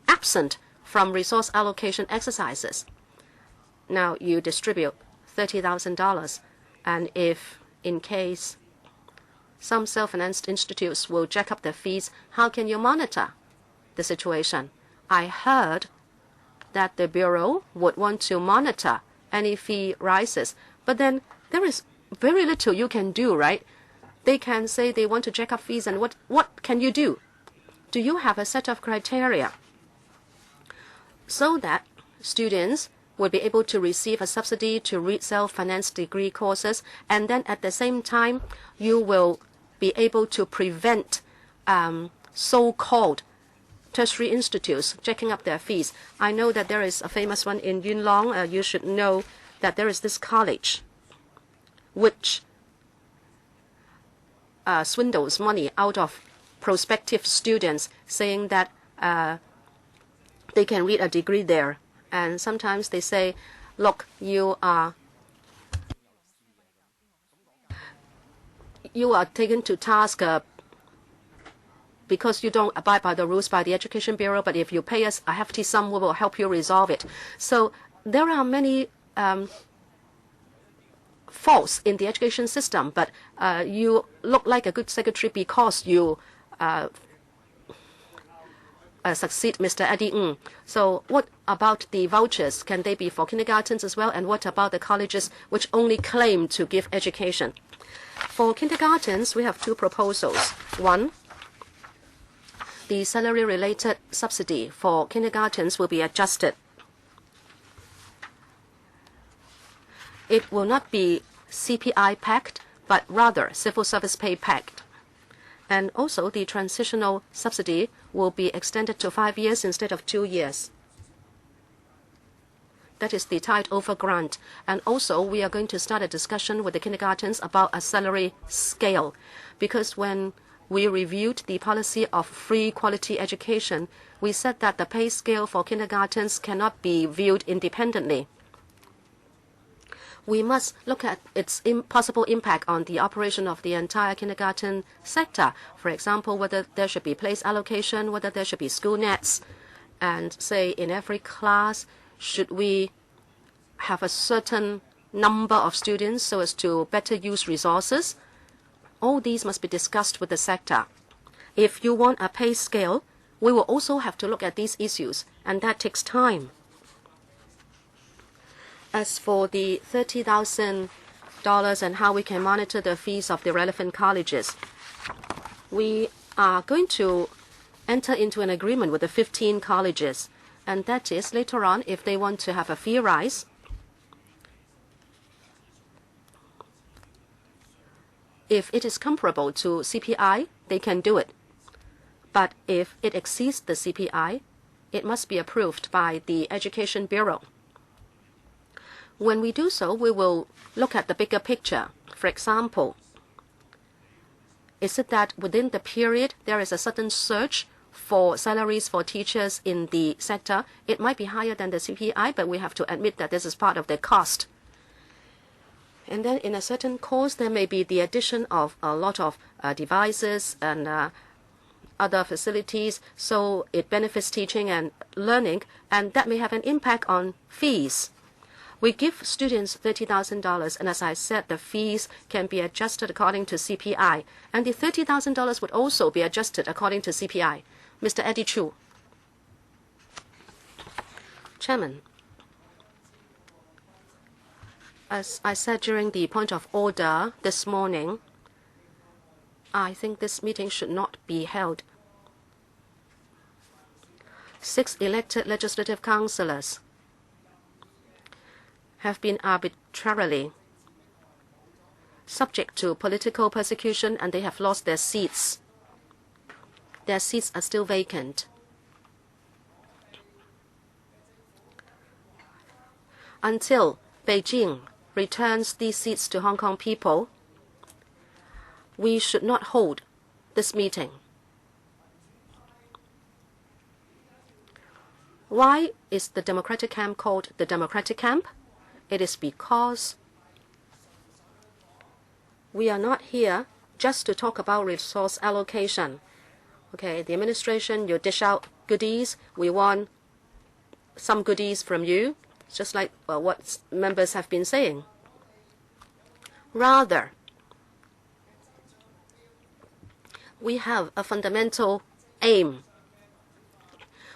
absent from resource allocation exercises? Now you distribute $30,000, and if in case some self-financed institutes will jack up their fees, how can you monitor the situation? I heard that the Bureau would want to monitor any fee rises, but then there is very little you can do, right? They can say they want to jack up fees, and what can you do? Do you have a set of criteria so that students will be able to receive a subsidy to read self-financed degree courses, and then at the same time, you will be able to prevent so-called tertiary institutes jacking up their fees. I know that there is a famous one in Yuen Long. You should know that there is this college which swindles money out of prospective students, saying that they can read a degree there. And sometimes they say, look, you are taken to task because you don't abide by the rules by the Education Bureau, but if you pay us a hefty sum, we will help you resolve it. So there are many faults in the education system, but you look like a good secretary because you succeed Mr. Eddie Ng. So what about the vouchers? Can they be for kindergartens as well? And what about the colleges which only claim to give education? For kindergartens, we have two proposals. One, the salary-related subsidy for kindergartens will be adjusted. It will not be CPI pegged, but rather civil service pay pegged. And also, the transitional subsidy will be extended to 5 years instead of 2 years. That is the tide-over grant. And also, we are going to start a discussion with the kindergartens about a salary scale. Because when we reviewed the policy of free quality education, we said that the pay scale for kindergartens cannot be viewed independently. We must look at its possible impact on the operation of the entire kindergarten sector. For example, whether there should be place allocation, whether there should be school nets, and say in every class, should we have a certain number of students so as to better use resources? All these must be discussed with the sector. If you want a pay scale, we will also have to look at these issues, and that takes time. As for the $30,000 and how we can monitor the fees of the relevant colleges, we are going to enter into an agreement with the 15 colleges. And that is, later on, if they want to have a fee rise, if it is comparable to CPI, they can do it. But if it exceeds the CPI, it must be approved by the Education Bureau. When we do so, we will look at the bigger picture. For example, is it that within the period there is a sudden surge for salaries for teachers in the sector? It might be higher than the CPI, but we have to admit that this is part of their cost. And then in a certain course, there may be the addition of a lot of devices and other facilities, so it benefits teaching and learning, and that may have an impact on fees. We give students $30,000, and as I said, the fees can be adjusted according to CPI, and the $30,000 would also be adjusted according to CPI. Mr. Eddie Chu. Chairman, as I said during the point of order this morning, I think this meeting should not be held. 6 elected legislative councillors have been arbitrarily subject to political persecution, and they have lost their seats. Their seats are still vacant. Until Beijing returns these seats to Hong Kong people, we should not hold this meeting. Why is the Democratic camp called the Democratic camp? It is because we are not here just to talk about resource allocation. Okay, the administration, you dish out goodies. We want some goodies from you, just like what members have been saying. Rather, we have a fundamental aim.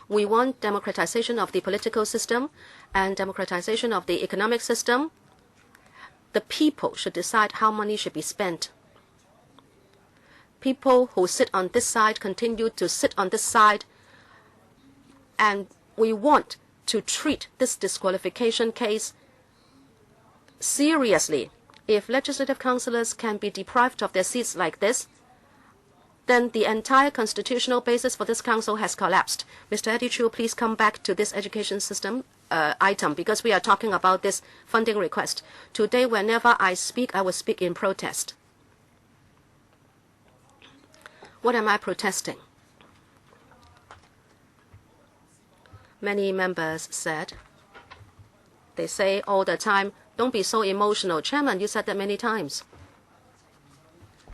We want democratization of the political system and democratization of the economic system. The people should decide how money should be spent. People who sit on this side continue to sit on this side, and we want to treat this disqualification case seriously. If legislative councillors can be deprived of their seats like this, then the entire constitutional basis for this council has collapsed. Mr. Eddie Chu, please come back to this education system item, because we are talking about this funding request. Today, whenever I speak, I will speak in protest. What am I protesting? Many members said, they say all the time, don't be so emotional. Chairman, you said that many times.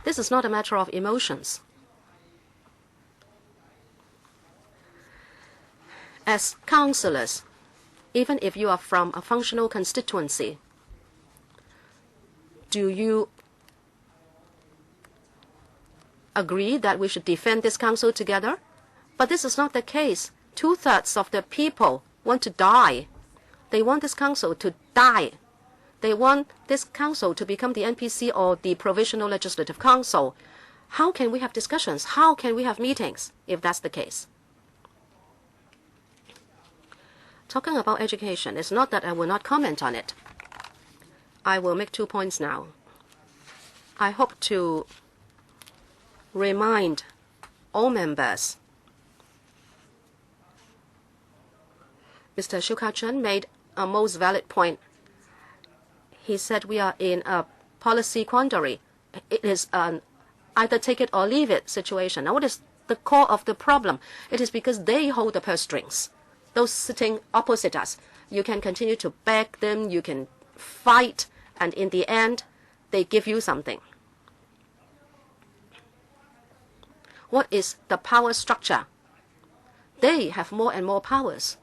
This is not a matter of emotions. As councillors, even if you are from a functional constituency, do you agree that we should defend this council together? But this is not the case. 2/3 of the people want to die. They want this council to die. They want this council to become the NPC or the Provisional Legislative Council. How can we have discussions? How can we have meetings if that's the case? Talking about education, it's not that I will not comment on it. I will make 2 points now. I hope to remind all members. Mr. Shu Ka-chun made a most valid point. He said we are in a policy quandary. It is an either take it or leave it situation. Now, what is the core of the problem? It is because they hold the purse strings. Those sitting opposite us, you can continue to beg them, you can fight, and in the end, they give you something. What is the power structure? They have more and more powers.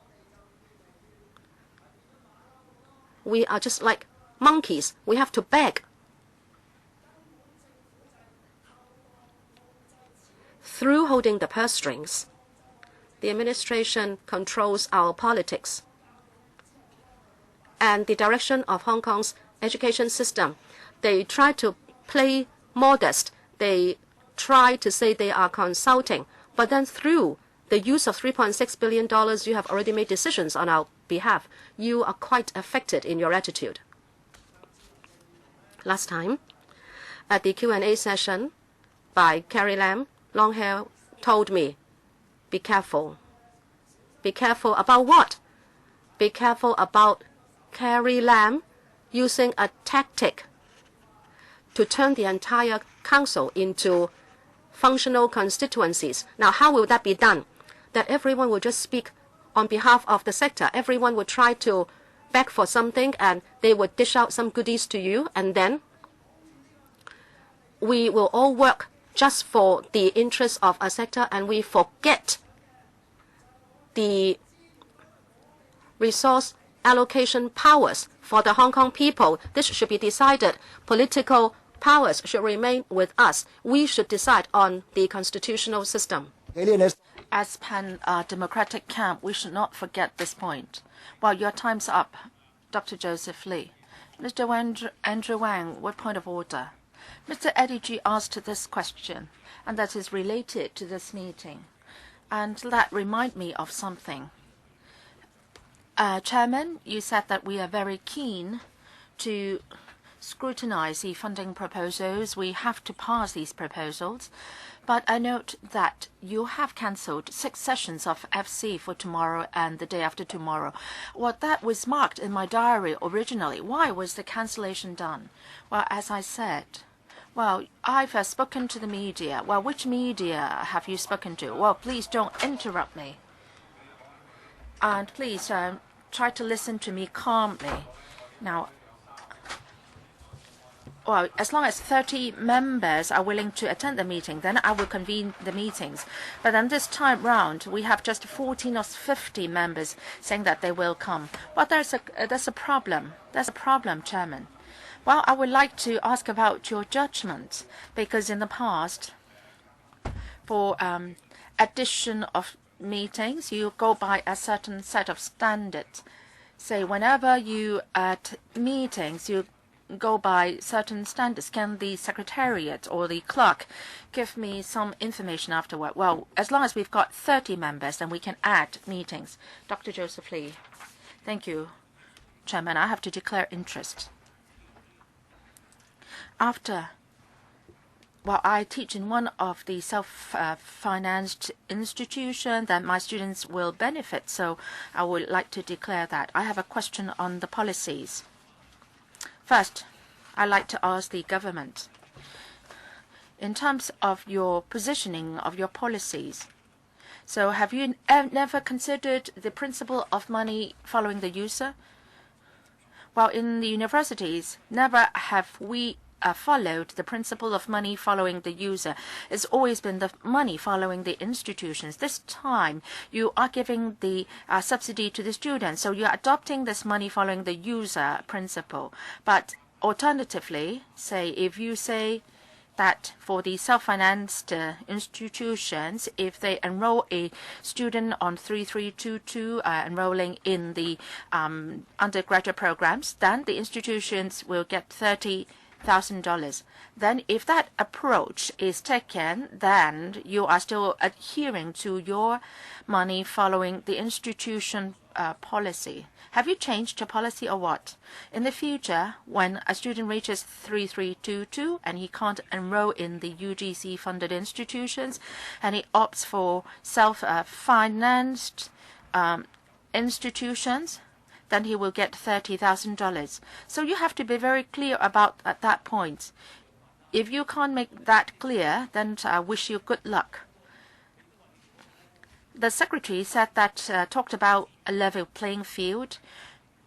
We are just like monkeys. We have to beg. Through holding the purse strings, the administration controls our politics and the direction of Hong Kong's education system. They try to play modest. They try to say they are consulting. But then through the use of $3.6 billion, you have already made decisions on our behalf. You are quite affected in your attitude. Last time, at the Q&A session by Carrie Lam, long hair told me, be careful. Be careful about what? Be careful about Carrie Lam using a tactic to turn the entire council into functional constituencies. Now, how will that be done? That everyone will just speak on behalf of the sector. Everyone will try to beg for something and they will dish out some goodies to you, and then we will all work just for the interests of a sector, and we forget the resource allocation powers for the Hong Kong people. This should be decided. Political powers should remain with us. We should decide on the constitutional system. As pan-democratic camp, we should not forget this point. Well, your time's up, Dr. Joseph Lee. Mr. Andrew Wang, what point of order? Mr. Eddie G asked this question, and that is related to this meeting. And that reminds me of something. Chairman, you said that we are very keen to scrutinize the funding proposals. We have to pass these proposals. But I note that you have cancelled 6 sessions of FC for tomorrow and the day after tomorrow. Well, that was marked in my diary originally. Why was the cancellation done? Well, as I said, well, I've spoken to the media. Well, which media have you spoken to? Well, please don't interrupt me. And please try to listen to me calmly. Now, well, as long as 30 members are willing to attend the meeting, then I will convene the meetings. But then this time round, we have just 14 or 50 members saying that they will come. Well, there's a problem. There's a problem, Chairman. Well, I would like to ask about your judgment, because in the past, for addition of meetings, you go by a certain set of standards. Say, whenever you at meetings, you go by certain standards. Can the Secretariat or the clerk give me some information afterward? Well, as long as we've got 30 members, then we can add meetings. Dr. Joseph Lee. Thank you, Chairman. I have to declare interest. I teach in one of the self-financed institutions that my students will benefit, so I would like to declare that. I have a question on the policies. First, I'd like to ask the government, in terms of your positioning of your policies, so have you never considered the principle of money following the user? Well, in the universities, never have we followed the principle of money following the user. It's always been the money following the institutions. This time, you are giving the subsidy to the students, so you're adopting this money following the user principle. But alternatively, if you say that for the self-financed institutions, if they enroll a student on 3322 enrolling in the undergraduate programs, then the institutions will get $30,000. Then if that approach is taken, then you are still adhering to your money following the institution policy. Have you changed your policy or what? In the future, when a student reaches 3322 and he can't enroll in the UGC-funded institutions and he opts for self-financed institutions, then he will get $30,000. So you have to be very clear about at that point. If you can't make that clear, then I wish you good luck. The Secretary said that talked about a level playing field.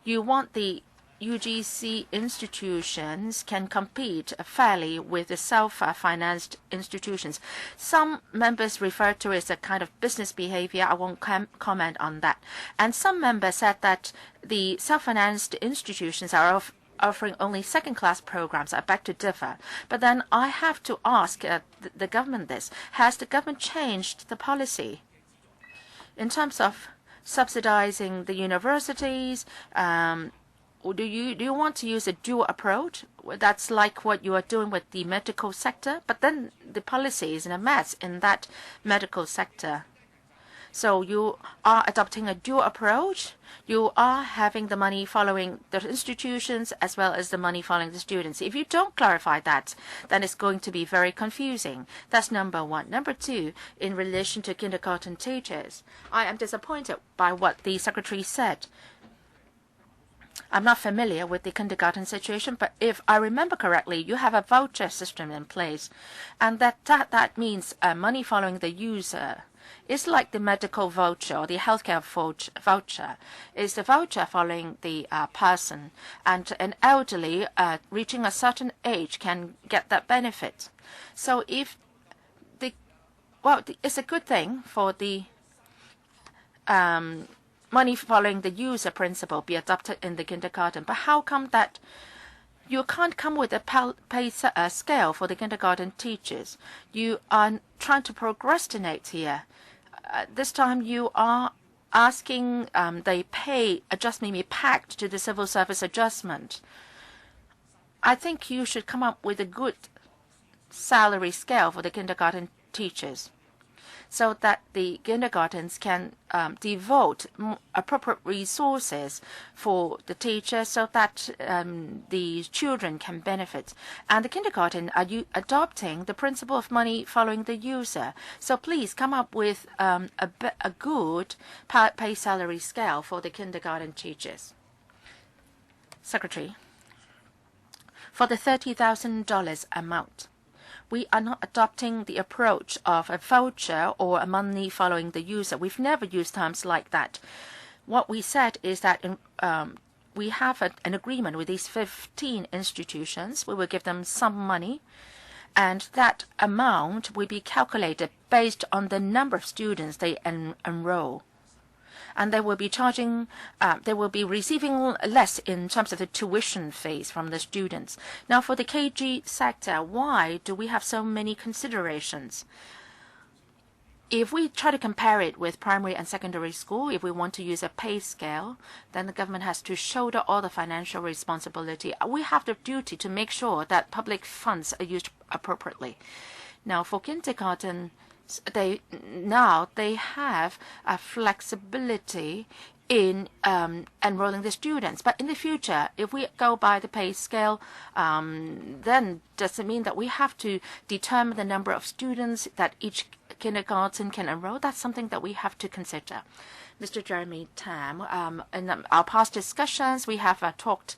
You want the UGC institutions can compete fairly with the self-financed institutions. Some members refer to it as a kind of business behavior. I won't comment on that. And some members said that the self-financed institutions are offering only second-class programs. I beg to differ. But then I have to ask the government this. Has the government changed the policy in terms of subsidizing the universities? Or do you want to use a dual approach? That's like what you are doing with the medical sector, but then the policy is in a mess in that medical sector. So you are adopting a dual approach. You are having the money following the institutions as well as the money following the students. If you don't clarify that, then it's going to be very confusing. That's number one. Number two, in relation to kindergarten teachers, I am disappointed by what the Secretary said. I'm not familiar with the kindergarten situation, but if I remember correctly, you have a voucher system in place, and that means money following the user. It's like the medical voucher or the healthcare voucher. It's the voucher following the person, and an elderly reaching a certain age can get that benefit. So if it's a good thing for the money following the user principle be adopted in the kindergarten. But how come that you can't come with a pay scale for the kindergarten teachers? You are trying to procrastinate here. This time you are asking the pay adjustment be packed to the civil service adjustment. I think you should come up with a good salary scale for the kindergarten teachers, so that the kindergartens can devote appropriate resources for the teachers so that the children can benefit. And the kindergarten are adopting the principle of money following the user. So please come up with a good pay salary scale for the kindergarten teachers. Secretary, for the $30,000 amount, we are not adopting the approach of a voucher or a money following the user. We've never used terms like that. What we said is that we have an agreement with these 15 institutions. We will give them some money, and that amount will be calculated based on the number of students they enroll. And they will be receiving less in terms of the tuition fees from the students. Now, for the KG sector, why do we have so many considerations? If we try to compare it with primary and secondary school, if we want to use a pay scale, then the government has to shoulder all the financial responsibility. We have the duty to make sure that public funds are used appropriately. Now, for kindergarten, they have a flexibility in enrolling the students. But in the future, if we go by the pay scale, then does it mean that we have to determine the number of students that each kindergarten can enroll? That's something that we have to consider. Mr. Jeremy Tam, in our past discussions, we have talked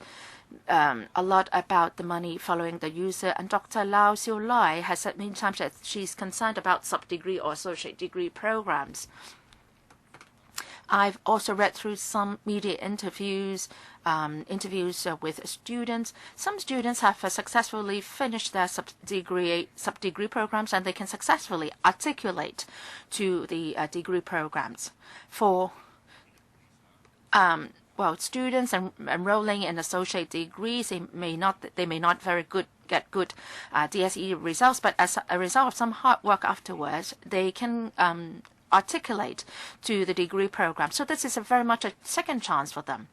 a lot about the money following the user, and Dr. Lau Xiu-Lai has said many times that she's concerned about sub-degree or associate degree programs. I've also read through some media interviews with students. Some students have successfully finished their sub-degree programs, and they can successfully articulate to the degree programs. For students enrolling in associate degrees, they may not get good DSE results, but as a result of some hard work afterwards, they can articulate to the degree program. So this is very much a second chance for them.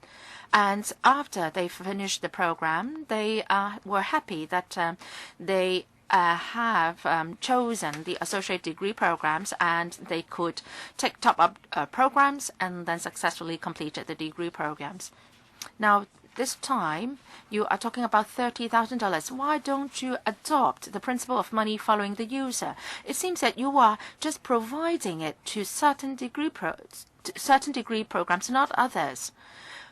And after they finished the program, they were happy that they have chosen the associate degree programs, and they could take top-up programs and then successfully completed the degree programs. Now, this time, you are talking about $30,000. Why don't you adopt the principle of money following the user? It seems that you are just providing it to certain degree programs, not others.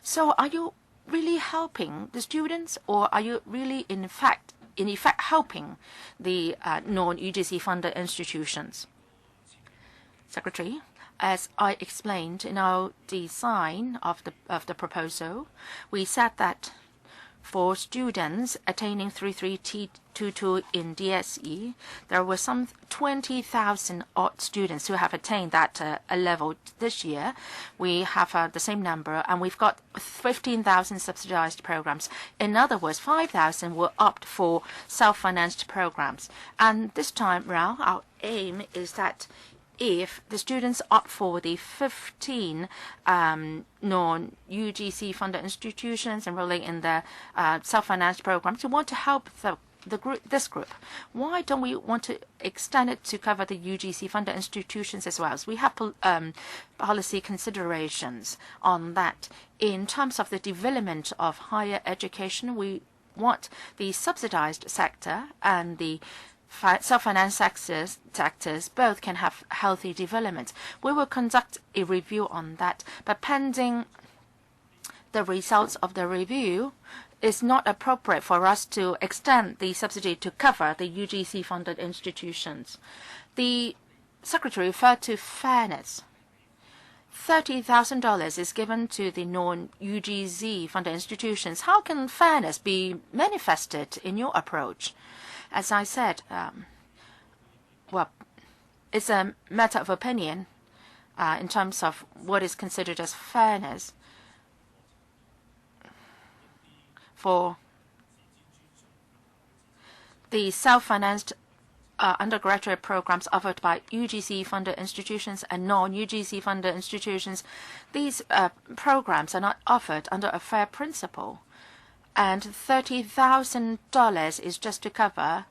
So are you really helping the students, or are you really in effect helping the non-UGC funded institutions? Secretary, as I explained in our design of the proposal, we said that for students attaining 3322 in DSE, there were some 20,000 odd students who have attained that level this year. We have the same number, and we've got 15,000 subsidized programs. In other words, 5,000 will opt for self-financed programs. And this time round, our aim is that if the students opt for the 15 non-UGC funded institutions enrolling in the self-financed programs, we want to help this group. Why don't we want to extend it to cover the UGC funded institutions as well? So we have policy considerations on that. In terms of the development of higher education, we want the subsidized sector and the self-finance sectors both can have healthy development. We will conduct a review on that, but pending the results of the review, it's not appropriate for us to extend the subsidy to cover the UGC-funded institutions. The Secretary referred to fairness. $30,000 is given to the non-UGC funded institutions. How can fairness be manifested in your approach? As I said, it's a matter of opinion in terms of what is considered as fairness. For the self-financed undergraduate programs offered by UGC-funded institutions and non-UGC-funded institutions, these programs are not offered under a fair principle. And $30,000 is just to cover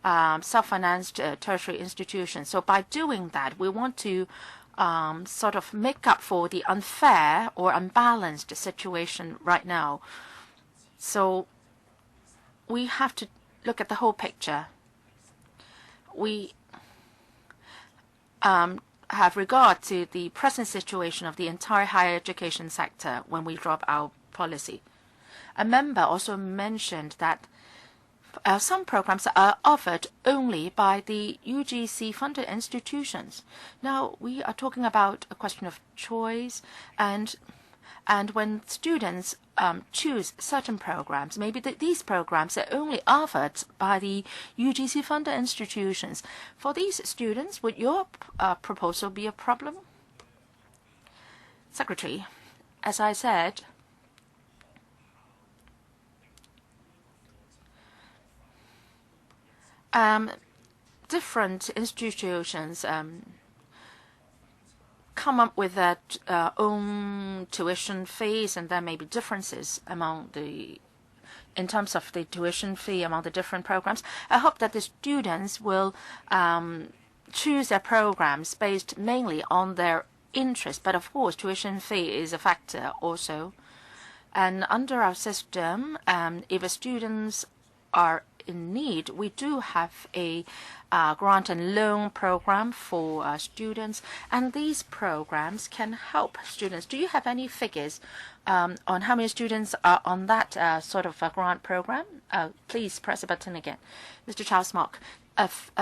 self-financed tertiary institutions. So by doing that, we want to sort of make up for the unfair or unbalanced situation right now. So we have to look at the whole picture. We have regard to the present situation of the entire higher education sector when we drop our policy. A member also mentioned that some programs are offered only by the UGC-funded institutions. Now, we are talking about a question of choice, and when students choose certain programs, maybe these programs are only offered by the UGC-funded institutions. For these students, would your proposal be a problem? Secretary, as I said, different institutions come up with their own tuition fees, and there may be differences in terms of the tuition fee among the different programs. I hope that the students will choose their programs based mainly on their interest, but of course, tuition fee is a factor also. And under our system, if students are in need, we do have a grant and loan program for students, and these programs can help students. Do you have any figures on how many students are on that sort of grant program? Please press the button again. Mr. Charles Mock,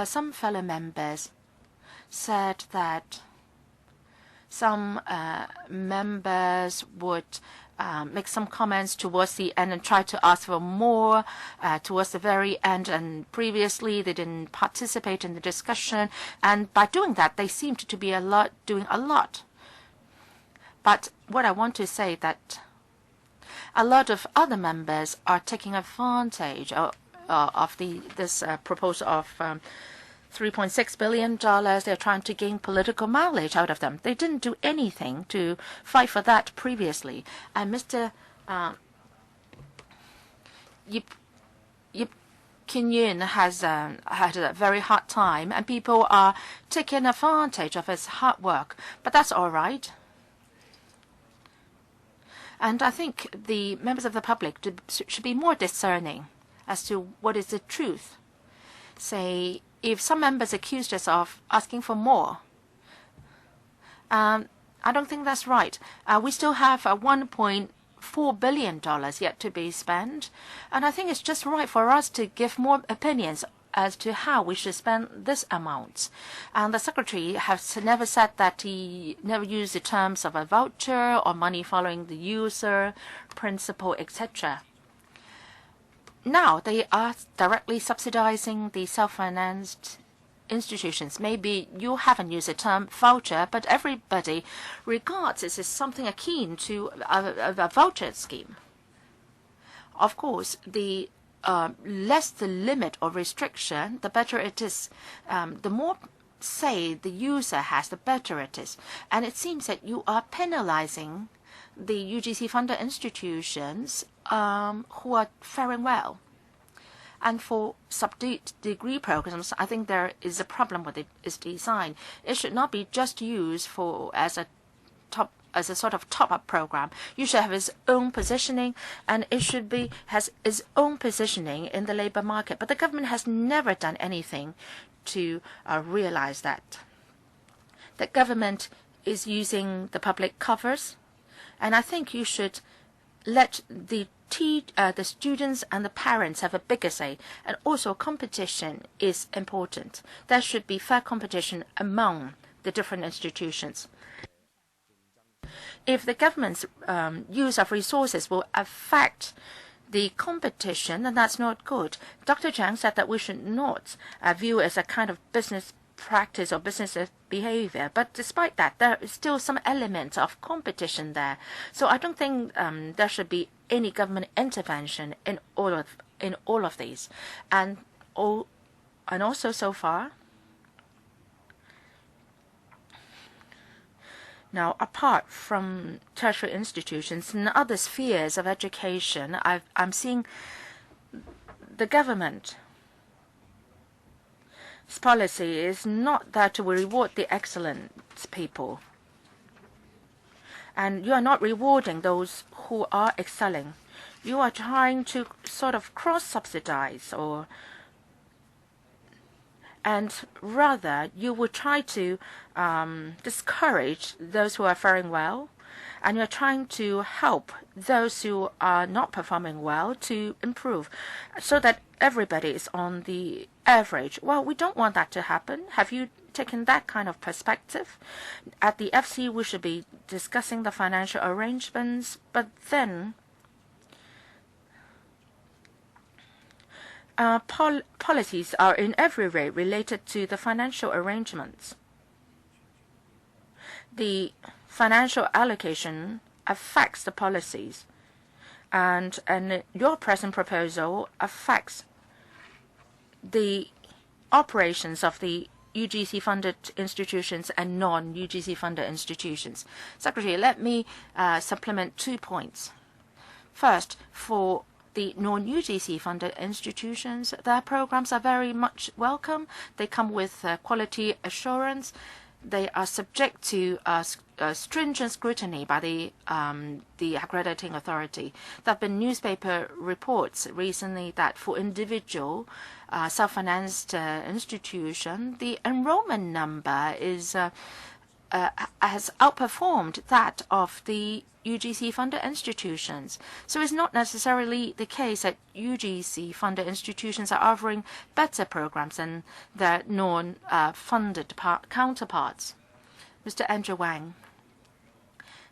some fellow members said that some members would make some comments towards the end and try to ask for more towards the very end. And previously, they didn't participate in the discussion. And by doing that, they seemed to be doing a lot. But what I want to say that a lot of other members are taking advantage of this proposal of $3.6 billion. They're trying to gain political mileage out of them. They didn't do anything to fight for that previously. And Mr. Yip Kin Yun has had a very hard time, and people are taking advantage of his hard work. But that's all right. And I think the members of the public should be more discerning as to what is the truth. Say, if some members accused us of asking for more, I don't think that's right. We still have $1.4 billion yet to be spent, and I think it's just right for us to give more opinions as to how we should spend this amount. And the Secretary has never said that he never used the terms of a voucher or money following the user principle, etc. Now they are directly subsidizing the self-financed institutions. Maybe you haven't used the term voucher, but everybody regards this as something akin to a voucher scheme. Of course, the less the limit or restriction, the better it is. The more say the user has, the better it is. And it seems that you are penalizing the UGC-funded institutions who are faring well. And for sub-degree programs, I think there is a problem with its design. It should not be just used as a sort of top-up program. You should have its own positioning, and it should has its own positioning in the labor market. But the government has never done anything to realize that. The government is using the public coffers, and I think you should let the students and the parents have a bigger say. And also, competition is important. There should be fair competition among the different institutions. If the government's use of resources will affect the competition, then that's not good. Dr. Zhang said that we should not view it as a kind of business practice or business behavior. But despite that, there is still some element of competition there. So I don't think there should be any government intervention in all of these. And also so far, now, apart from tertiary institutions and other spheres of education, I'm seeing the government's policy is not that to reward the excellent people. And you are not rewarding those who are excelling. You are trying to sort of cross-subsidize and rather you would try to discourage those who are faring well, and you're trying to help those who are not performing well to improve so that everybody is on the average. Well, we don't want that to happen. Have you taken that kind of perspective? At the FC, we should be discussing the financial arrangements, but then policies are in every way related to the financial arrangements. The financial allocation affects the policies, and your present proposal affects the operations of the UGC-funded institutions and non-UGC-funded institutions. Secretary, let me supplement 2 points. First, for the non-UGC-funded institutions, their programs are very much welcome. They come with quality assurance. they are subject to stringent scrutiny by the accrediting authority. There have been newspaper reports recently that for individual self-financed institution, the enrollment number has outperformed that of the UGC-funded institutions. So it's not necessarily the case that UGC-funded institutions are offering better programs than their non-funded counterparts. Mr. Andrew Wang,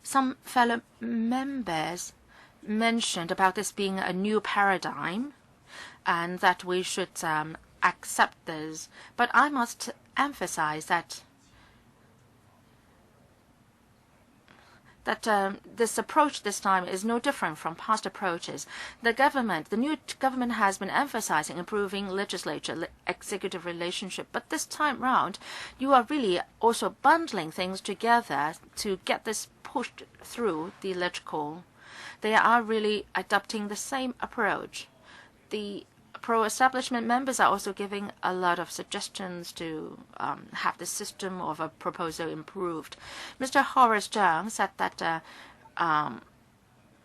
some fellow members mentioned about this being a new paradigm and that we should accept this. But I must emphasize that this approach this time is no different from past approaches. The new government has been emphasizing improving legislature-executive relationship, but this time round, you are really also bundling things together to get this pushed through the electoral. They are really adopting the same approach. The pro-establishment members are also giving a lot of suggestions to have the system of a proposal improved. Mr. Horace Zhang said that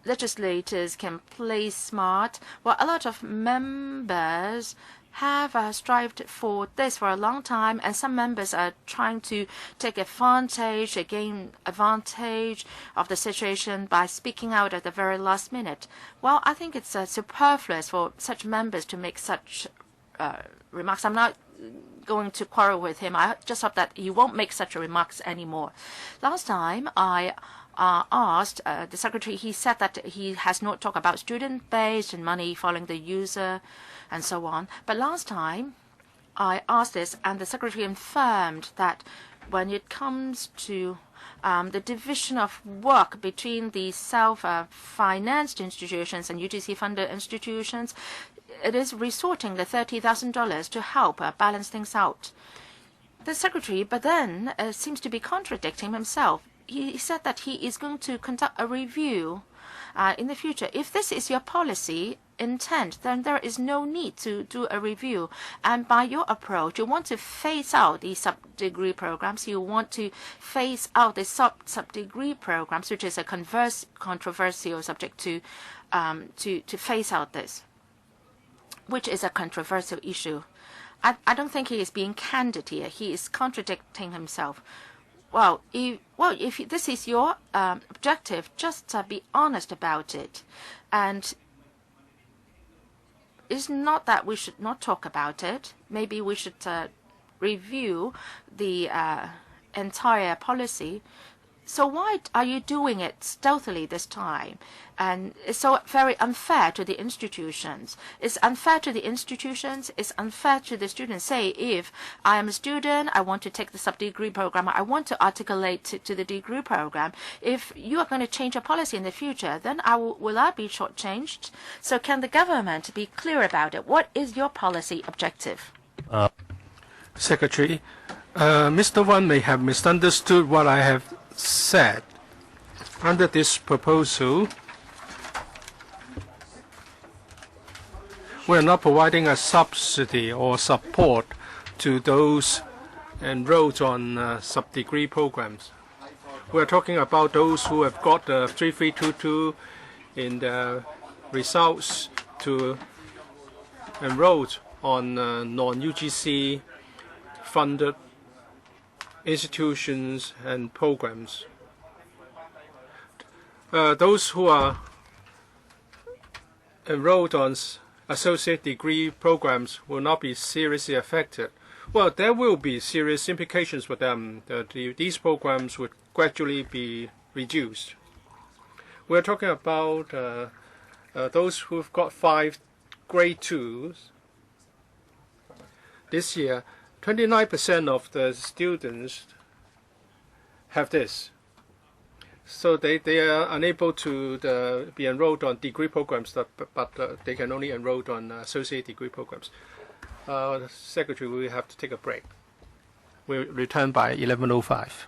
legislators can play smart. Well, a lot of members have strived for this for a long time, and some members are trying to take advantage, gain advantage of the situation by speaking out at the very last minute. Well, I think it's superfluous for such members to make such remarks. I'm not going to quarrel with him. I just hope that he won't make such remarks anymore. Last time I asked the secretary, he said that he has not talked about student base and money following the user and so on. But last time I asked this, and the secretary confirmed that when it comes to the division of work between the self-financed institutions and UGC-funded institutions, it is resorting the $30,000 to help balance things out. The secretary, but then, seems to be contradicting himself. He said that he is going to conduct a review in the future. If this is your policy intent, then there is no need to do a review. And by your approach, you want to phase out the sub-degree programs. You want to phase out the sub-degree programs, which is a controversial subject to phase out this, which is a controversial issue. I don't think he is being candid here. He is contradicting himself. Well, if this is your objective, just be honest about it. And it's not that we should not talk about it. Maybe we should review the entire policy. So why are you doing it stealthily this time? And it's so very unfair to the institutions. It's unfair to the institutions. It's unfair to the students. Say, if I am a student, I want to take the sub-degree program, I want to articulate to the degree program. If you are going to change a policy in the future, then will I be shortchanged? So can the government be clear about it? What is your policy objective? Secretary, Mr. Wan may have misunderstood what I have said. Under this proposal, we are not providing a subsidy or support to those enrolled on sub-degree programs. We are talking about those who have got the 3322 in the results to enroll on non-UGC funded institutions and programs. Those who are enrolled on associate degree programs will not be seriously affected. Well, there will be serious implications for them. These programs would gradually be reduced. We're talking about those who've got 5 grade 2s. This year, 29% of the students have this. So they are unable to be enrolled on degree programs, but they can only enroll on associate degree programs. Secretary, we have to take a break. We'll return by 11:05.